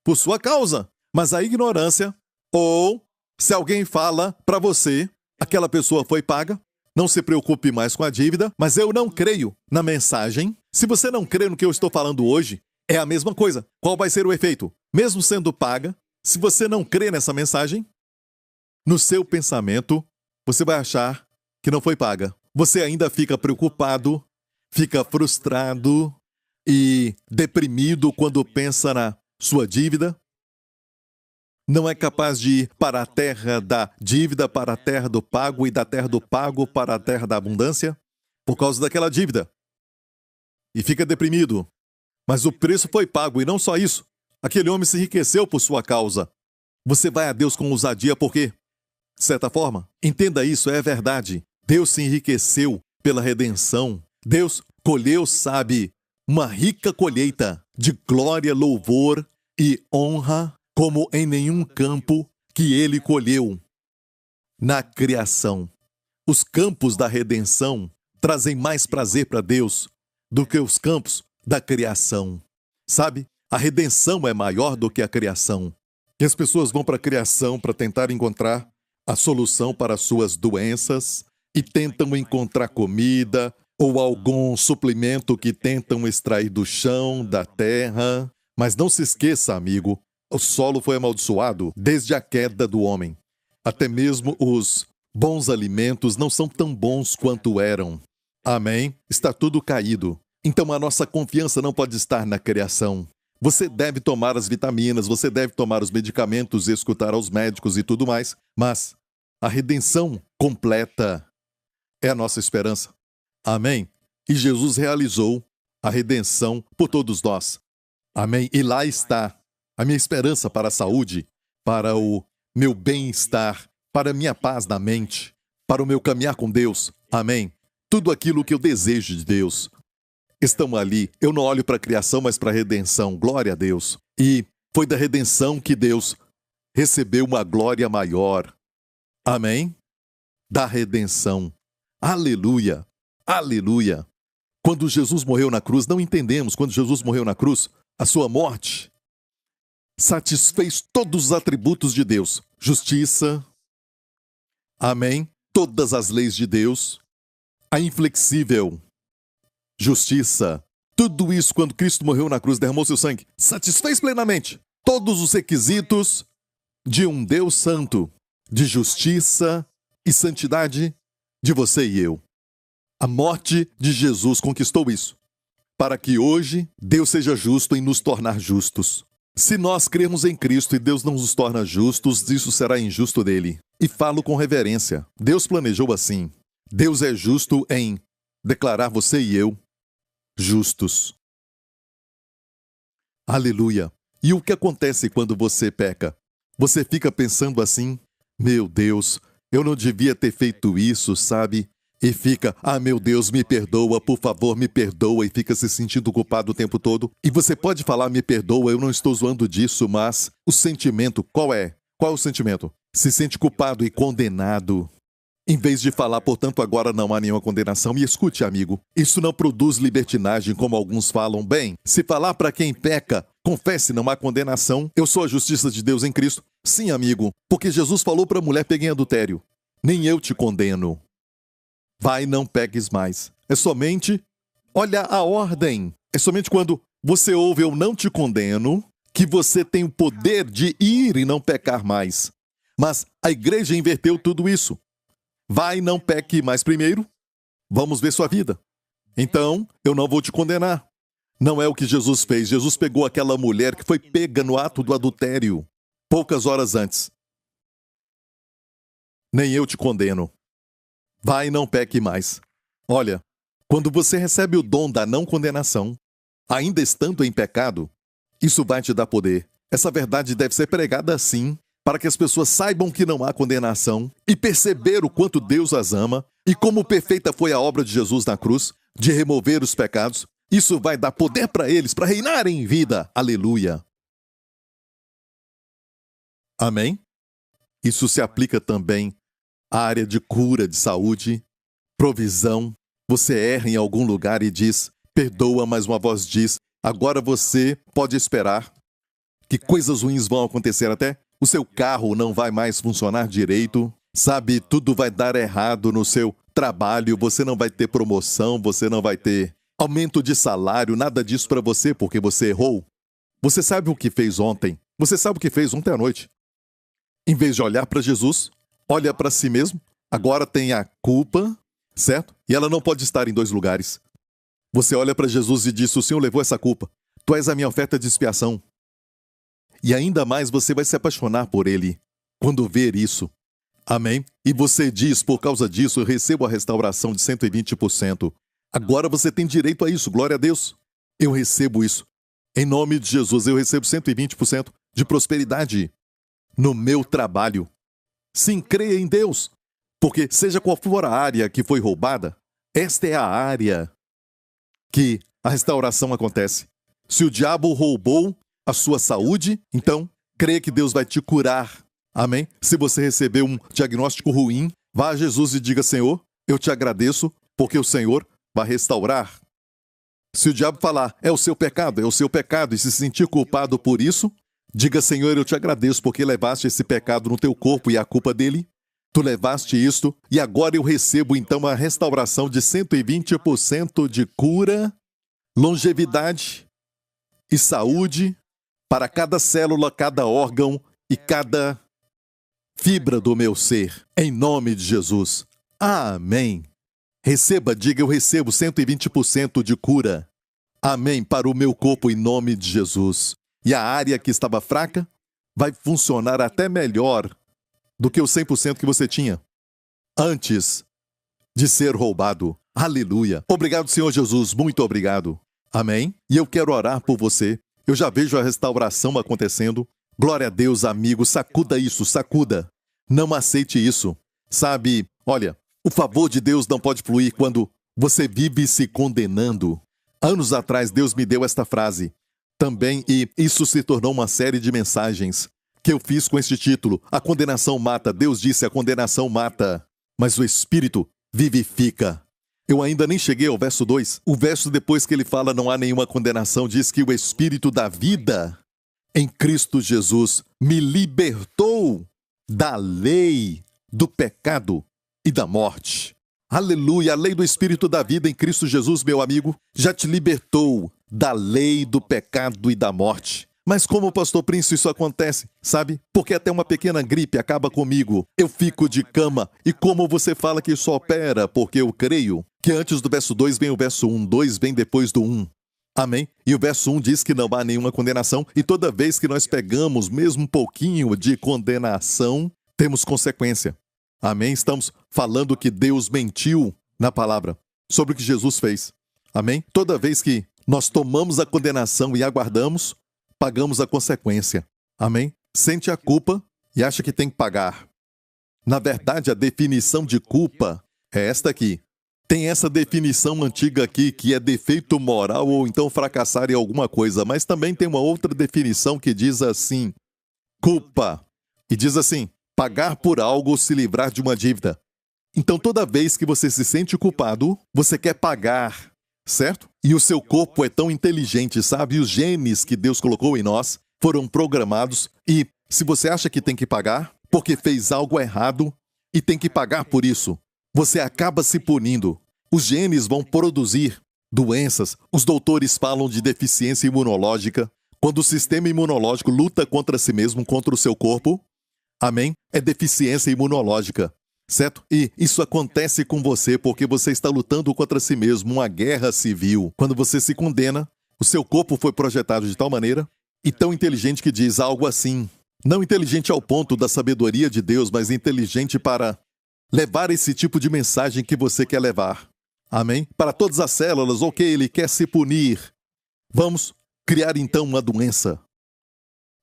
por sua causa. Mas a ignorância, ou se alguém fala para você, aquela pessoa foi paga, não se preocupe mais com a dívida, mas eu não creio na mensagem. Se você não crê no que eu estou falando hoje, é a mesma coisa. Qual vai ser o efeito? Mesmo sendo paga, se você não crê nessa mensagem, no seu pensamento, você vai achar que não foi paga. Você ainda fica preocupado, fica frustrado e deprimido quando pensa na sua dívida. Não é capaz de ir para a terra da dívida, para a terra do pago e da terra do pago para a terra da abundância por causa daquela dívida. E fica deprimido. Mas o preço foi pago e não só isso. Aquele homem se enriqueceu por sua causa. Você vai a Deus com ousadia porque, de certa forma, entenda isso, é verdade. Deus se enriqueceu pela redenção. Deus colheu, sabe, uma rica colheita de glória, louvor e honra como em nenhum campo que ele colheu na criação. Os campos da redenção trazem mais prazer para Deus do que os campos da criação. Sabe? A redenção é maior do que a criação. E as pessoas vão para a criação para tentar encontrar a solução para suas doenças e tentam encontrar comida ou algum suplemento que tentam extrair do chão, da terra. Mas não se esqueça, amigo, o solo foi amaldiçoado desde a queda do homem. Até mesmo os bons alimentos não são tão bons quanto eram. Amém? Está tudo caído. Então a nossa confiança não pode estar na criação. Você deve tomar as vitaminas, você deve tomar os medicamentos, escutar aos médicos e tudo mais, mas a redenção completa é a nossa esperança. Amém? E Jesus realizou a redenção por todos nós. Amém? E lá está a minha esperança para a saúde, para o meu bem-estar, para a minha paz na mente, para o meu caminhar com Deus. Amém? Tudo aquilo que eu desejo de Deus estão ali. Eu não olho para a criação, mas para a redenção. Glória a Deus. E foi da redenção que Deus recebeu uma glória maior. Amém? Da redenção. Aleluia. Aleluia. Quando Jesus morreu na cruz, não entendemos. Quando Jesus morreu na cruz, a sua morte satisfez todos os atributos de Deus. Justiça, Amém? Todas as leis de Deus, a inflexível justiça, tudo isso quando Cristo morreu na cruz, derramou seu sangue, satisfez plenamente todos os requisitos de um Deus santo, de justiça e santidade de você e eu. A morte de Jesus conquistou isso, para que hoje Deus seja justo em nos tornar justos. Se nós crermos em Cristo e Deus não nos torna justos, isso será injusto dele. E falo com reverência. Deus planejou assim. Deus é justo em declarar você e eu justos. Aleluia. E o que acontece quando você peca? Você fica pensando assim, meu Deus, eu não devia ter feito isso, sabe? E fica, meu Deus, me perdoa, por favor, me perdoa, e fica se sentindo culpado o tempo todo. E você pode falar, me perdoa, eu não estou zoando disso, mas o sentimento, qual é? Qual é o sentimento? Se sente culpado e condenado. Em vez de falar, portanto, agora não há nenhuma condenação. E escute, amigo, isso não produz libertinagem, como alguns falam. Bem, se falar para quem peca, confesse, não há condenação, eu sou a justiça de Deus em Cristo. Sim, amigo, porque Jesus falou para a mulher pegar em adultério. Nem eu te condeno. Vai, não peques mais. É somente, olha a ordem. É somente quando você ouve eu não te condeno, que você tem o poder de ir e não pecar mais. Mas a igreja inverteu tudo isso. Vai, não peque mais primeiro. Vamos ver sua vida. Então, eu não vou te condenar. Não é o que Jesus fez. Jesus pegou aquela mulher que foi pega no ato do adultério, poucas horas antes. Nem eu te condeno. Vai, não peque mais. Olha, quando você recebe o dom da não condenação, ainda estando em pecado, isso vai te dar poder. Essa verdade deve ser pregada assim, para que as pessoas saibam que não há condenação e perceber o quanto Deus as ama e como perfeita foi a obra de Jesus na cruz, de remover os pecados. Isso vai dar poder para eles, para reinarem em vida. Aleluia. Amém? Isso se aplica também à área de cura, de saúde, provisão. Você erra em algum lugar e diz, perdoa, mas uma voz diz, agora você pode esperar que coisas ruins vão acontecer até. O seu carro não vai mais funcionar direito, sabe? Tudo vai dar errado no seu trabalho, você não vai ter promoção, você não vai ter aumento de salário, nada disso para você porque você errou. Você sabe o que fez ontem? Você sabe o que fez ontem à noite? Em vez de olhar para Jesus, olha para si mesmo, agora tem a culpa, certo? E ela não pode estar em dois lugares. Você olha para Jesus e diz, o Senhor levou essa culpa. Tu és a minha oferta de expiação. E ainda mais você vai se apaixonar por Ele quando ver isso. Amém? E você diz, por causa disso, eu recebo a restauração de 120%. Agora você tem direito a isso, glória a Deus. Eu recebo isso. Em nome de Jesus, eu recebo 120% de prosperidade no meu trabalho. Sim, creia em Deus. Porque seja qual for a área que foi roubada, esta é a área que a restauração acontece. Se o diabo roubou a sua saúde, então creia que Deus vai te curar. Amém? Se você recebeu um diagnóstico ruim, vá a Jesus e diga, Senhor, eu te agradeço, porque o Senhor vai restaurar. Se o diabo falar, é o seu pecado, e se sentir culpado por isso, diga, Senhor, eu te agradeço, porque levaste esse pecado no teu corpo e a culpa dele. Tu levaste isto, e agora eu recebo então a restauração de 120% de cura, longevidade e saúde, para cada célula, cada órgão e cada fibra do meu ser. Em nome de Jesus. Amém. Receba, diga, eu recebo 120% de cura. Amém, para o meu corpo em nome de Jesus. E a área que estava fraca vai funcionar até melhor do que o 100% que você tinha antes de ser roubado. Aleluia. Obrigado, Senhor Jesus. Muito obrigado. Amém. E eu quero orar por você. Eu já vejo a restauração acontecendo. Glória a Deus, amigo. Sacuda isso, sacuda. Não aceite isso. Sabe, olha, o favor de Deus não pode fluir quando você vive se condenando. Anos atrás, Deus me deu esta frase também, e isso se tornou uma série de mensagens que eu fiz com este título. A condenação mata. Deus disse, a condenação mata, mas o Espírito vivifica. Eu ainda nem cheguei ao verso 2. O verso depois que ele fala não há nenhuma condenação, diz que o Espírito da vida em Cristo Jesus me libertou da lei do pecado e da morte. Aleluia! A lei do Espírito da vida em Cristo Jesus, meu amigo, já te libertou da lei do pecado e da morte. Mas como, pastor Príncipe, isso acontece? Sabe? Porque até uma pequena gripe acaba comigo. Eu fico de cama. E como você fala que isso opera? Porque eu creio que antes do verso 2 vem o verso 1. 2 vem depois do 1. Amém? E o verso 1 diz que não há nenhuma condenação. E toda vez que nós pegamos mesmo um pouquinho de condenação, temos consequência. Amém? Estamos falando que Deus mentiu na palavra sobre o que Jesus fez. Amém? Toda vez que nós tomamos a condenação e aguardamos, pagamos a consequência. Amém? Sente a culpa e acha que tem que pagar. Na verdade, a definição de culpa é esta aqui. Tem essa definição antiga aqui, que é defeito moral ou então fracassar em alguma coisa, mas também tem uma outra definição que diz assim, culpa. E diz assim, pagar por algo ou se livrar de uma dívida. Então, toda vez que você se sente culpado, você quer pagar, certo? E o seu corpo é tão inteligente, sabe? E os genes que Deus colocou em nós foram programados. E se você acha que tem que pagar, porque fez algo errado e tem que pagar por isso, você acaba se punindo. Os genes vão produzir doenças. Os doutores falam de deficiência imunológica. Quando o sistema imunológico luta contra si mesmo, contra o seu corpo, amém? É deficiência imunológica, certo? E isso acontece com você porque você está lutando contra si mesmo, uma guerra civil. Quando você se condena, o seu corpo foi projetado de tal maneira e tão inteligente que diz algo assim. Não inteligente ao ponto da sabedoria de Deus, mas inteligente para levar esse tipo de mensagem que você quer levar. Amém? Para todas as células, ok, ele quer se punir. Vamos criar então uma doença.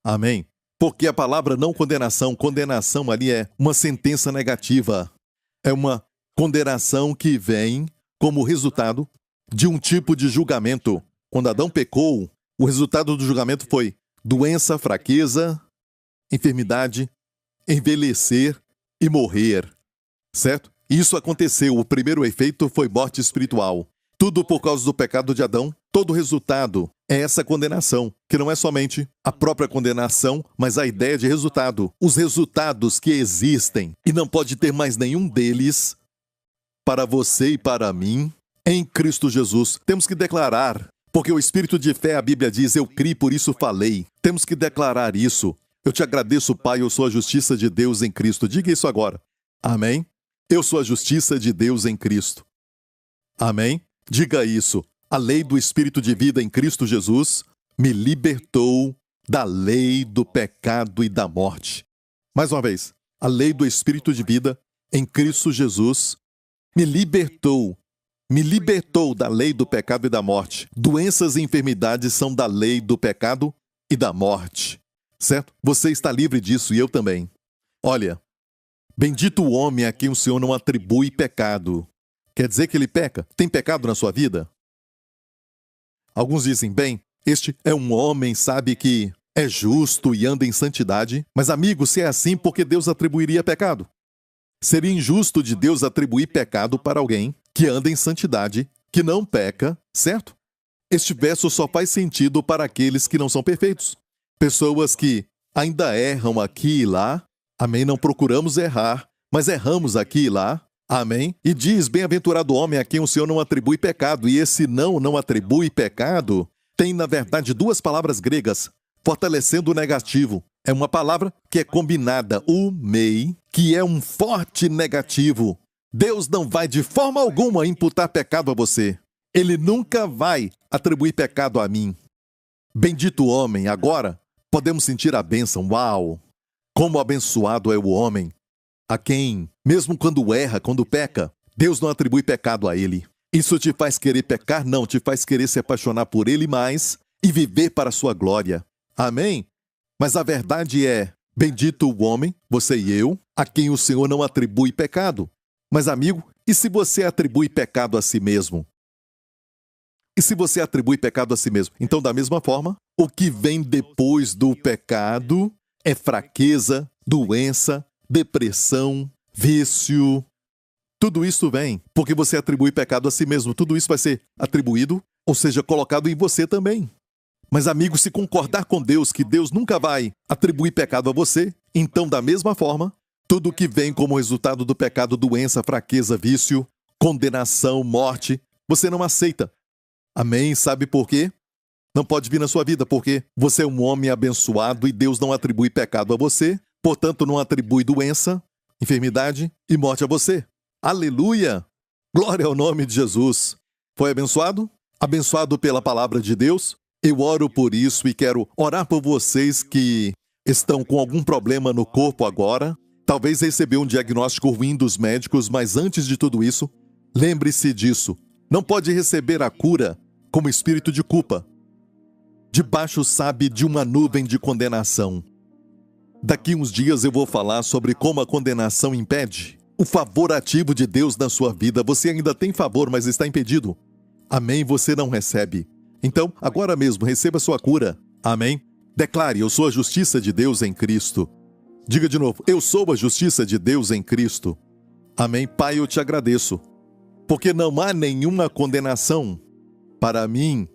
Amém? Porque a palavra não condenação, condenação ali é uma sentença negativa. É uma condenação que vem como resultado de um tipo de julgamento. Quando Adão pecou, o resultado do julgamento foi doença, fraqueza, enfermidade, envelhecer e morrer. Certo? Isso aconteceu. O primeiro efeito foi morte espiritual. Tudo por causa do pecado de Adão. Todo o resultado é essa condenação, que não é somente a própria condenação, mas a ideia de resultado. Os resultados que existem, e não pode ter mais nenhum deles, para você e para mim, em Cristo Jesus. Temos que declarar, porque o espírito de fé, a Bíblia diz, eu criei, por isso falei. Temos que declarar isso. Eu te agradeço, Pai, eu sou a justiça de Deus em Cristo. Diga isso agora. Amém? Eu sou a justiça de Deus em Cristo. Amém? Diga isso. A lei do Espírito de vida em Cristo Jesus me libertou da lei do pecado e da morte. Mais uma vez, a lei do Espírito de vida em Cristo Jesus me libertou da lei do pecado e da morte. Doenças e enfermidades são da lei do pecado e da morte. Certo? Você está livre disso e eu também. Olha, bendito o homem a quem o Senhor não atribui pecado. Quer dizer que ele peca? Tem pecado na sua vida? Alguns dizem, bem, este é um homem, sabe, que é justo e anda em santidade. Mas, amigo, se é assim, por que Deus atribuiria pecado? Seria injusto de Deus atribuir pecado para alguém que anda em santidade, que não peca, certo? Este verso só faz sentido para aqueles que não são perfeitos. Pessoas que ainda erram aqui e lá. Amém? Não procuramos errar, mas erramos aqui e lá. Amém? E diz, bem-aventurado o homem a quem o Senhor não atribui pecado. E esse não atribui pecado tem, na verdade, duas palavras gregas, fortalecendo o negativo. É uma palavra que é combinada, o mei, que é um forte negativo. Deus não vai de forma alguma imputar pecado a você. Ele nunca vai atribuir pecado a mim. Bendito o homem, agora podemos sentir a bênção. Uau! Como abençoado é o homem a quem, mesmo quando erra, quando peca, Deus não atribui pecado a ele. Isso te faz querer pecar? Não, te faz querer se apaixonar por ele mais e viver para a sua glória. Amém? Mas a verdade é, bendito o homem, você e eu, a quem o Senhor não atribui pecado. Mas, amigo, e se você atribui pecado a si mesmo? E se você atribui pecado a si mesmo? Então, da mesma forma, o que vem depois do pecado é fraqueza, doença, depressão, vício. Tudo isso vem porque você atribui pecado a si mesmo. Tudo isso vai ser atribuído, ou seja, colocado em você também. Mas, amigo, se concordar com Deus que Deus nunca vai atribuir pecado a você, então, da mesma forma, Tudo que vem como resultado do pecado, doença, fraqueza, vício, condenação, morte, você não aceita. Amém? Sabe por quê? Não pode vir na sua vida, porque você é um homem abençoado e Deus não atribui pecado a você, portanto não atribui doença, enfermidade e morte a você. Aleluia! Glória ao nome de Jesus. Foi abençoado? Abençoado pela palavra de Deus? Eu oro por isso e quero orar por vocês que estão com algum problema no corpo agora. Talvez recebeu um diagnóstico ruim dos médicos, mas antes de tudo isso, lembre-se disso. Não pode receber a cura como espírito de culpa. Debaixo, sabe, de uma nuvem de condenação. Daqui uns dias eu vou falar sobre como a condenação impede o favor ativo de Deus na sua vida. Você ainda tem favor, mas está impedido. Amém? Você não recebe. Então, agora mesmo, receba sua cura. Amém? Declare, eu sou a justiça de Deus em Cristo. Diga de novo, eu sou a justiça de Deus em Cristo. Amém? Pai, eu te agradeço, porque não há nenhuma condenação para mim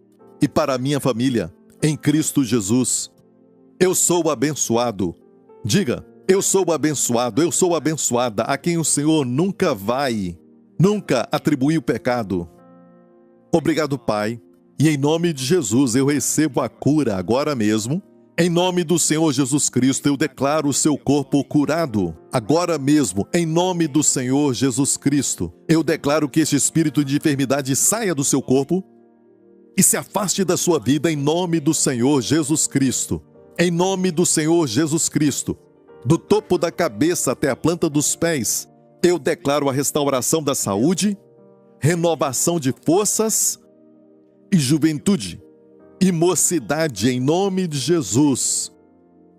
e para a minha família em Cristo Jesus. Eu sou abençoado. Diga, eu sou abençoado, eu sou abençoada, a quem o Senhor nunca atribuiu pecado. Obrigado, Pai. E em nome de Jesus eu recebo a cura agora mesmo. Em nome do Senhor Jesus Cristo eu declaro o seu corpo curado. Agora mesmo, em nome do Senhor Jesus Cristo, eu declaro que este espírito de enfermidade saia do seu corpo e se afaste da sua vida em nome do Senhor Jesus Cristo. Em nome do Senhor Jesus Cristo, do topo da cabeça até a planta dos pés, eu declaro a restauração da saúde, renovação de forças e juventude e mocidade em nome de Jesus.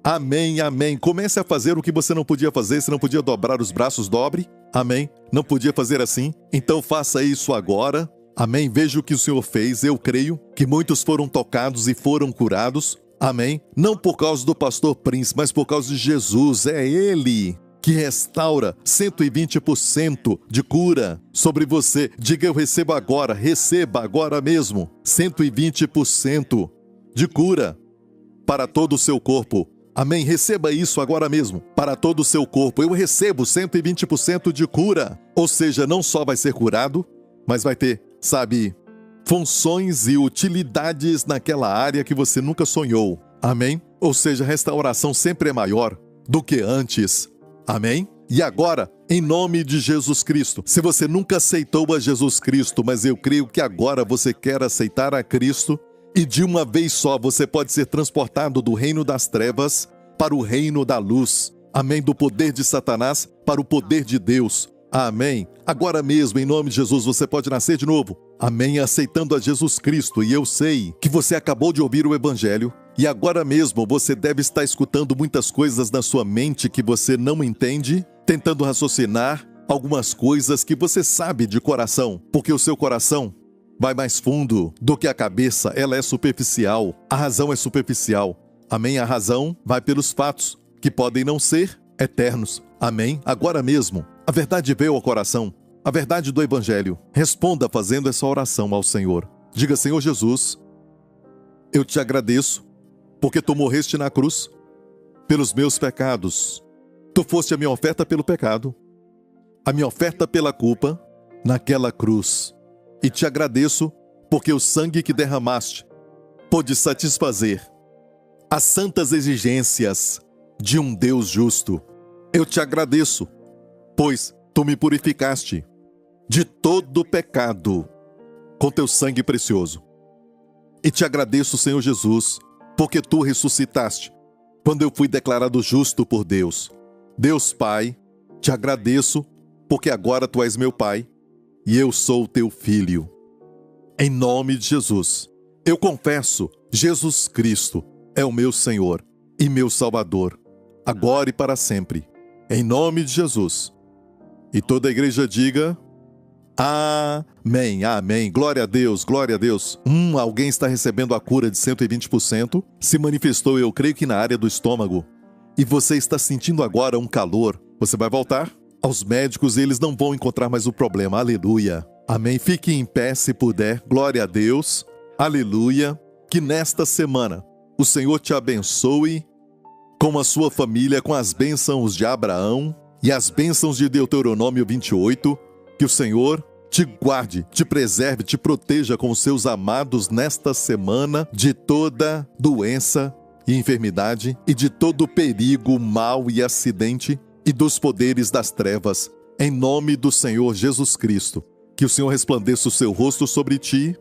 Amém, amém. Comece a fazer o que você não podia fazer. Se não podia dobrar os braços, dobre. Amém. Não podia fazer assim? Então faça isso agora. Amém. Veja o que o Senhor fez. Eu creio que muitos foram tocados e foram curados. Amém. Não por causa do pastor Prince, mas por causa de Jesus. É Ele que restaura 120% de cura sobre você. Diga, eu receba agora mesmo 120% de cura para todo o seu corpo. Amém? Receba isso agora mesmo, para todo o seu corpo. Eu recebo 120% de cura. Ou seja, não só vai ser curado, mas vai ter, sabe, funções e utilidades naquela área que você nunca sonhou. Amém? Ou seja, a restauração sempre é maior do que antes. Amém? E agora, em nome de Jesus Cristo, se você nunca aceitou a Jesus Cristo, mas eu creio que agora você quer aceitar a Cristo, e de uma vez só você pode ser transportado do reino das trevas para o reino da luz. Amém? Do poder de Satanás para o poder de Deus. Amém? Agora mesmo, em nome de Jesus, você pode nascer de novo. Amém? Aceitando a Jesus Cristo. E eu sei que você acabou de ouvir o Evangelho. E agora mesmo você deve estar escutando muitas coisas na sua mente que você não entende, tentando raciocinar algumas coisas que você sabe de coração, porque o seu coração vai mais fundo do que a cabeça, ela é superficial, a razão é superficial. Amém? A razão vai pelos fatos, que podem não ser eternos. Amém? Agora mesmo, a verdade veio ao coração, a verdade do Evangelho. Responda fazendo essa oração ao Senhor. Diga, Senhor Jesus, eu te agradeço, porque tu morreste na cruz pelos meus pecados. Tu foste a minha oferta pelo pecado, a minha oferta pela culpa naquela cruz. E te agradeço porque o sangue que derramaste pôde satisfazer as santas exigências de um Deus justo. Eu te agradeço, pois tu me purificaste de todo pecado com teu sangue precioso. E te agradeço, Senhor Jesus, porque tu ressuscitaste quando eu fui declarado justo por Deus. Deus Pai, te agradeço porque agora tu és meu Pai e eu sou teu filho. Em nome de Jesus, eu confesso, Jesus Cristo é o meu Senhor e meu Salvador, agora e para sempre. Em nome de Jesus. E toda a igreja diga... Amém, amém. Glória a Deus, glória a Deus. Alguém está recebendo a cura de 120%. Se manifestou, eu creio que na área do estômago. E você está sentindo agora um calor. Você vai voltar aos médicos e eles não vão encontrar mais o problema. Aleluia. Amém. Fique em pé se puder. Glória a Deus. Aleluia. Que nesta semana o Senhor te abençoe com a sua família, com as bênçãos de Abraão E as bênçãos de Deuteronômio 28, que o Senhor te guarde, te preserve, te proteja com os seus amados nesta semana de toda doença e enfermidade e de todo perigo, mal e acidente e dos poderes das trevas. Em nome do Senhor Jesus Cristo, que o Senhor resplandeça o seu rosto sobre ti.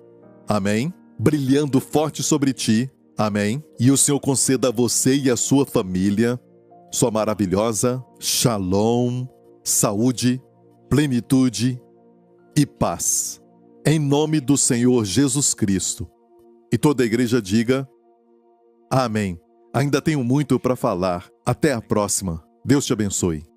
Amém. Brilhando forte sobre ti. Amém. E o Senhor conceda a você e a sua família sua maravilhosa shalom, saúde, plenitude e paz. Em nome do Senhor Jesus Cristo. E toda a igreja diga amém. Ainda tenho muito para falar. Até a próxima. Deus te abençoe.